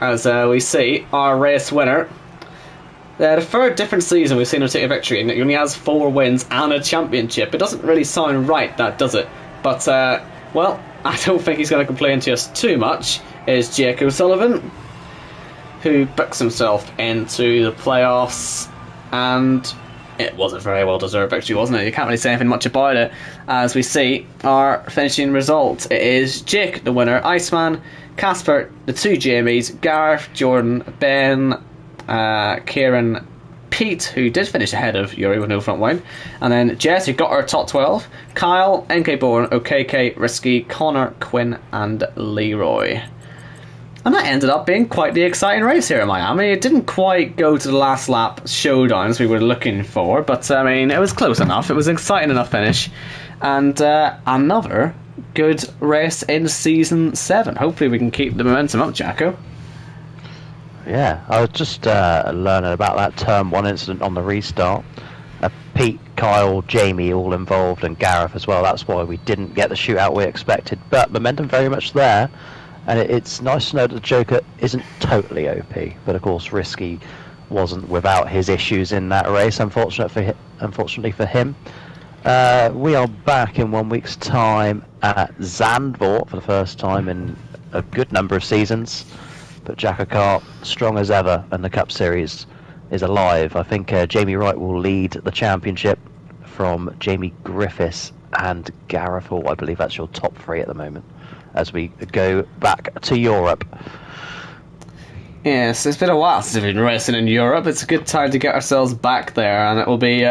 As we see our race winner. The 3rd different season we've seen him take a victory, and he only has 4 wins and a championship. It doesn't really sound right, that does it? But, well, I don't think he's going to complain to us too much, is Jake O'Sullivan, who books himself into the playoffs, and it was a very well-deserved victory, wasn't it? You can't really say anything much about it. As we see our finishing result, it is Jake, the winner, Iceman, Casper, the 2 Jamies, Gareth, Jordan, Ben, Kieran, Pete, who did finish ahead of Yuri with no front wing, and then Jess, who got our top 12, Kyle, NK Bourne, OKK, Risky, Connor, Quinn, and Leroy. And that ended up being quite the exciting race here in Miami. It didn't quite go to the last lap showdown as we were looking for, but I mean, it was close enough. It was an exciting enough finish, and another good race in Season 7. Hopefully we can keep the momentum up, Jacko. Yeah, I was just learning about that Turn 1 incident on the restart. Pete, Kyle, Jamie all involved, and Gareth as well. That's why we didn't get the shootout we expected. But momentum very much there, and it's nice to know that the Joker isn't totally OP. But of course, Risky wasn't without his issues in that race, unfortunately for him. We are back in 1 week's time at Zandvoort for the first time in a good number of seasons. But JACKOCAR strong as ever, and the Cup Series is alive. I think Jamie Wright will lead the championship from Jamie Griffiths and Gareth Hall. I believe that's your top 3 at the moment as we go back to Europe. Yes, it's been a while since we've been racing in Europe. It's a good time to get ourselves back there, and it will be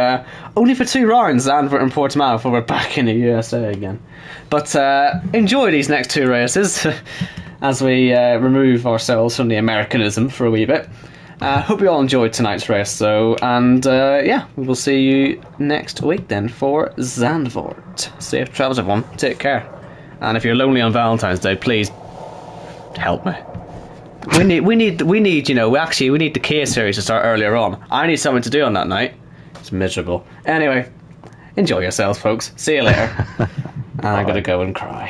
only for 2 rounds, Zandvoort and Portimao, before we're back in the USA again. But enjoy these next 2 races as we remove ourselves from the Americanism for a wee bit. Hope you all enjoyed tonight's race, though, and yeah, we will see you next week then for Zandvoort. Safe travels, everyone. Take care. And if you're lonely on Valentine's Day, please help me. We need, you know, we need the K series to start earlier on. I need something to do on that night. It's miserable. Anyway, enjoy yourselves, folks. See you later. And I'm going to go and cry.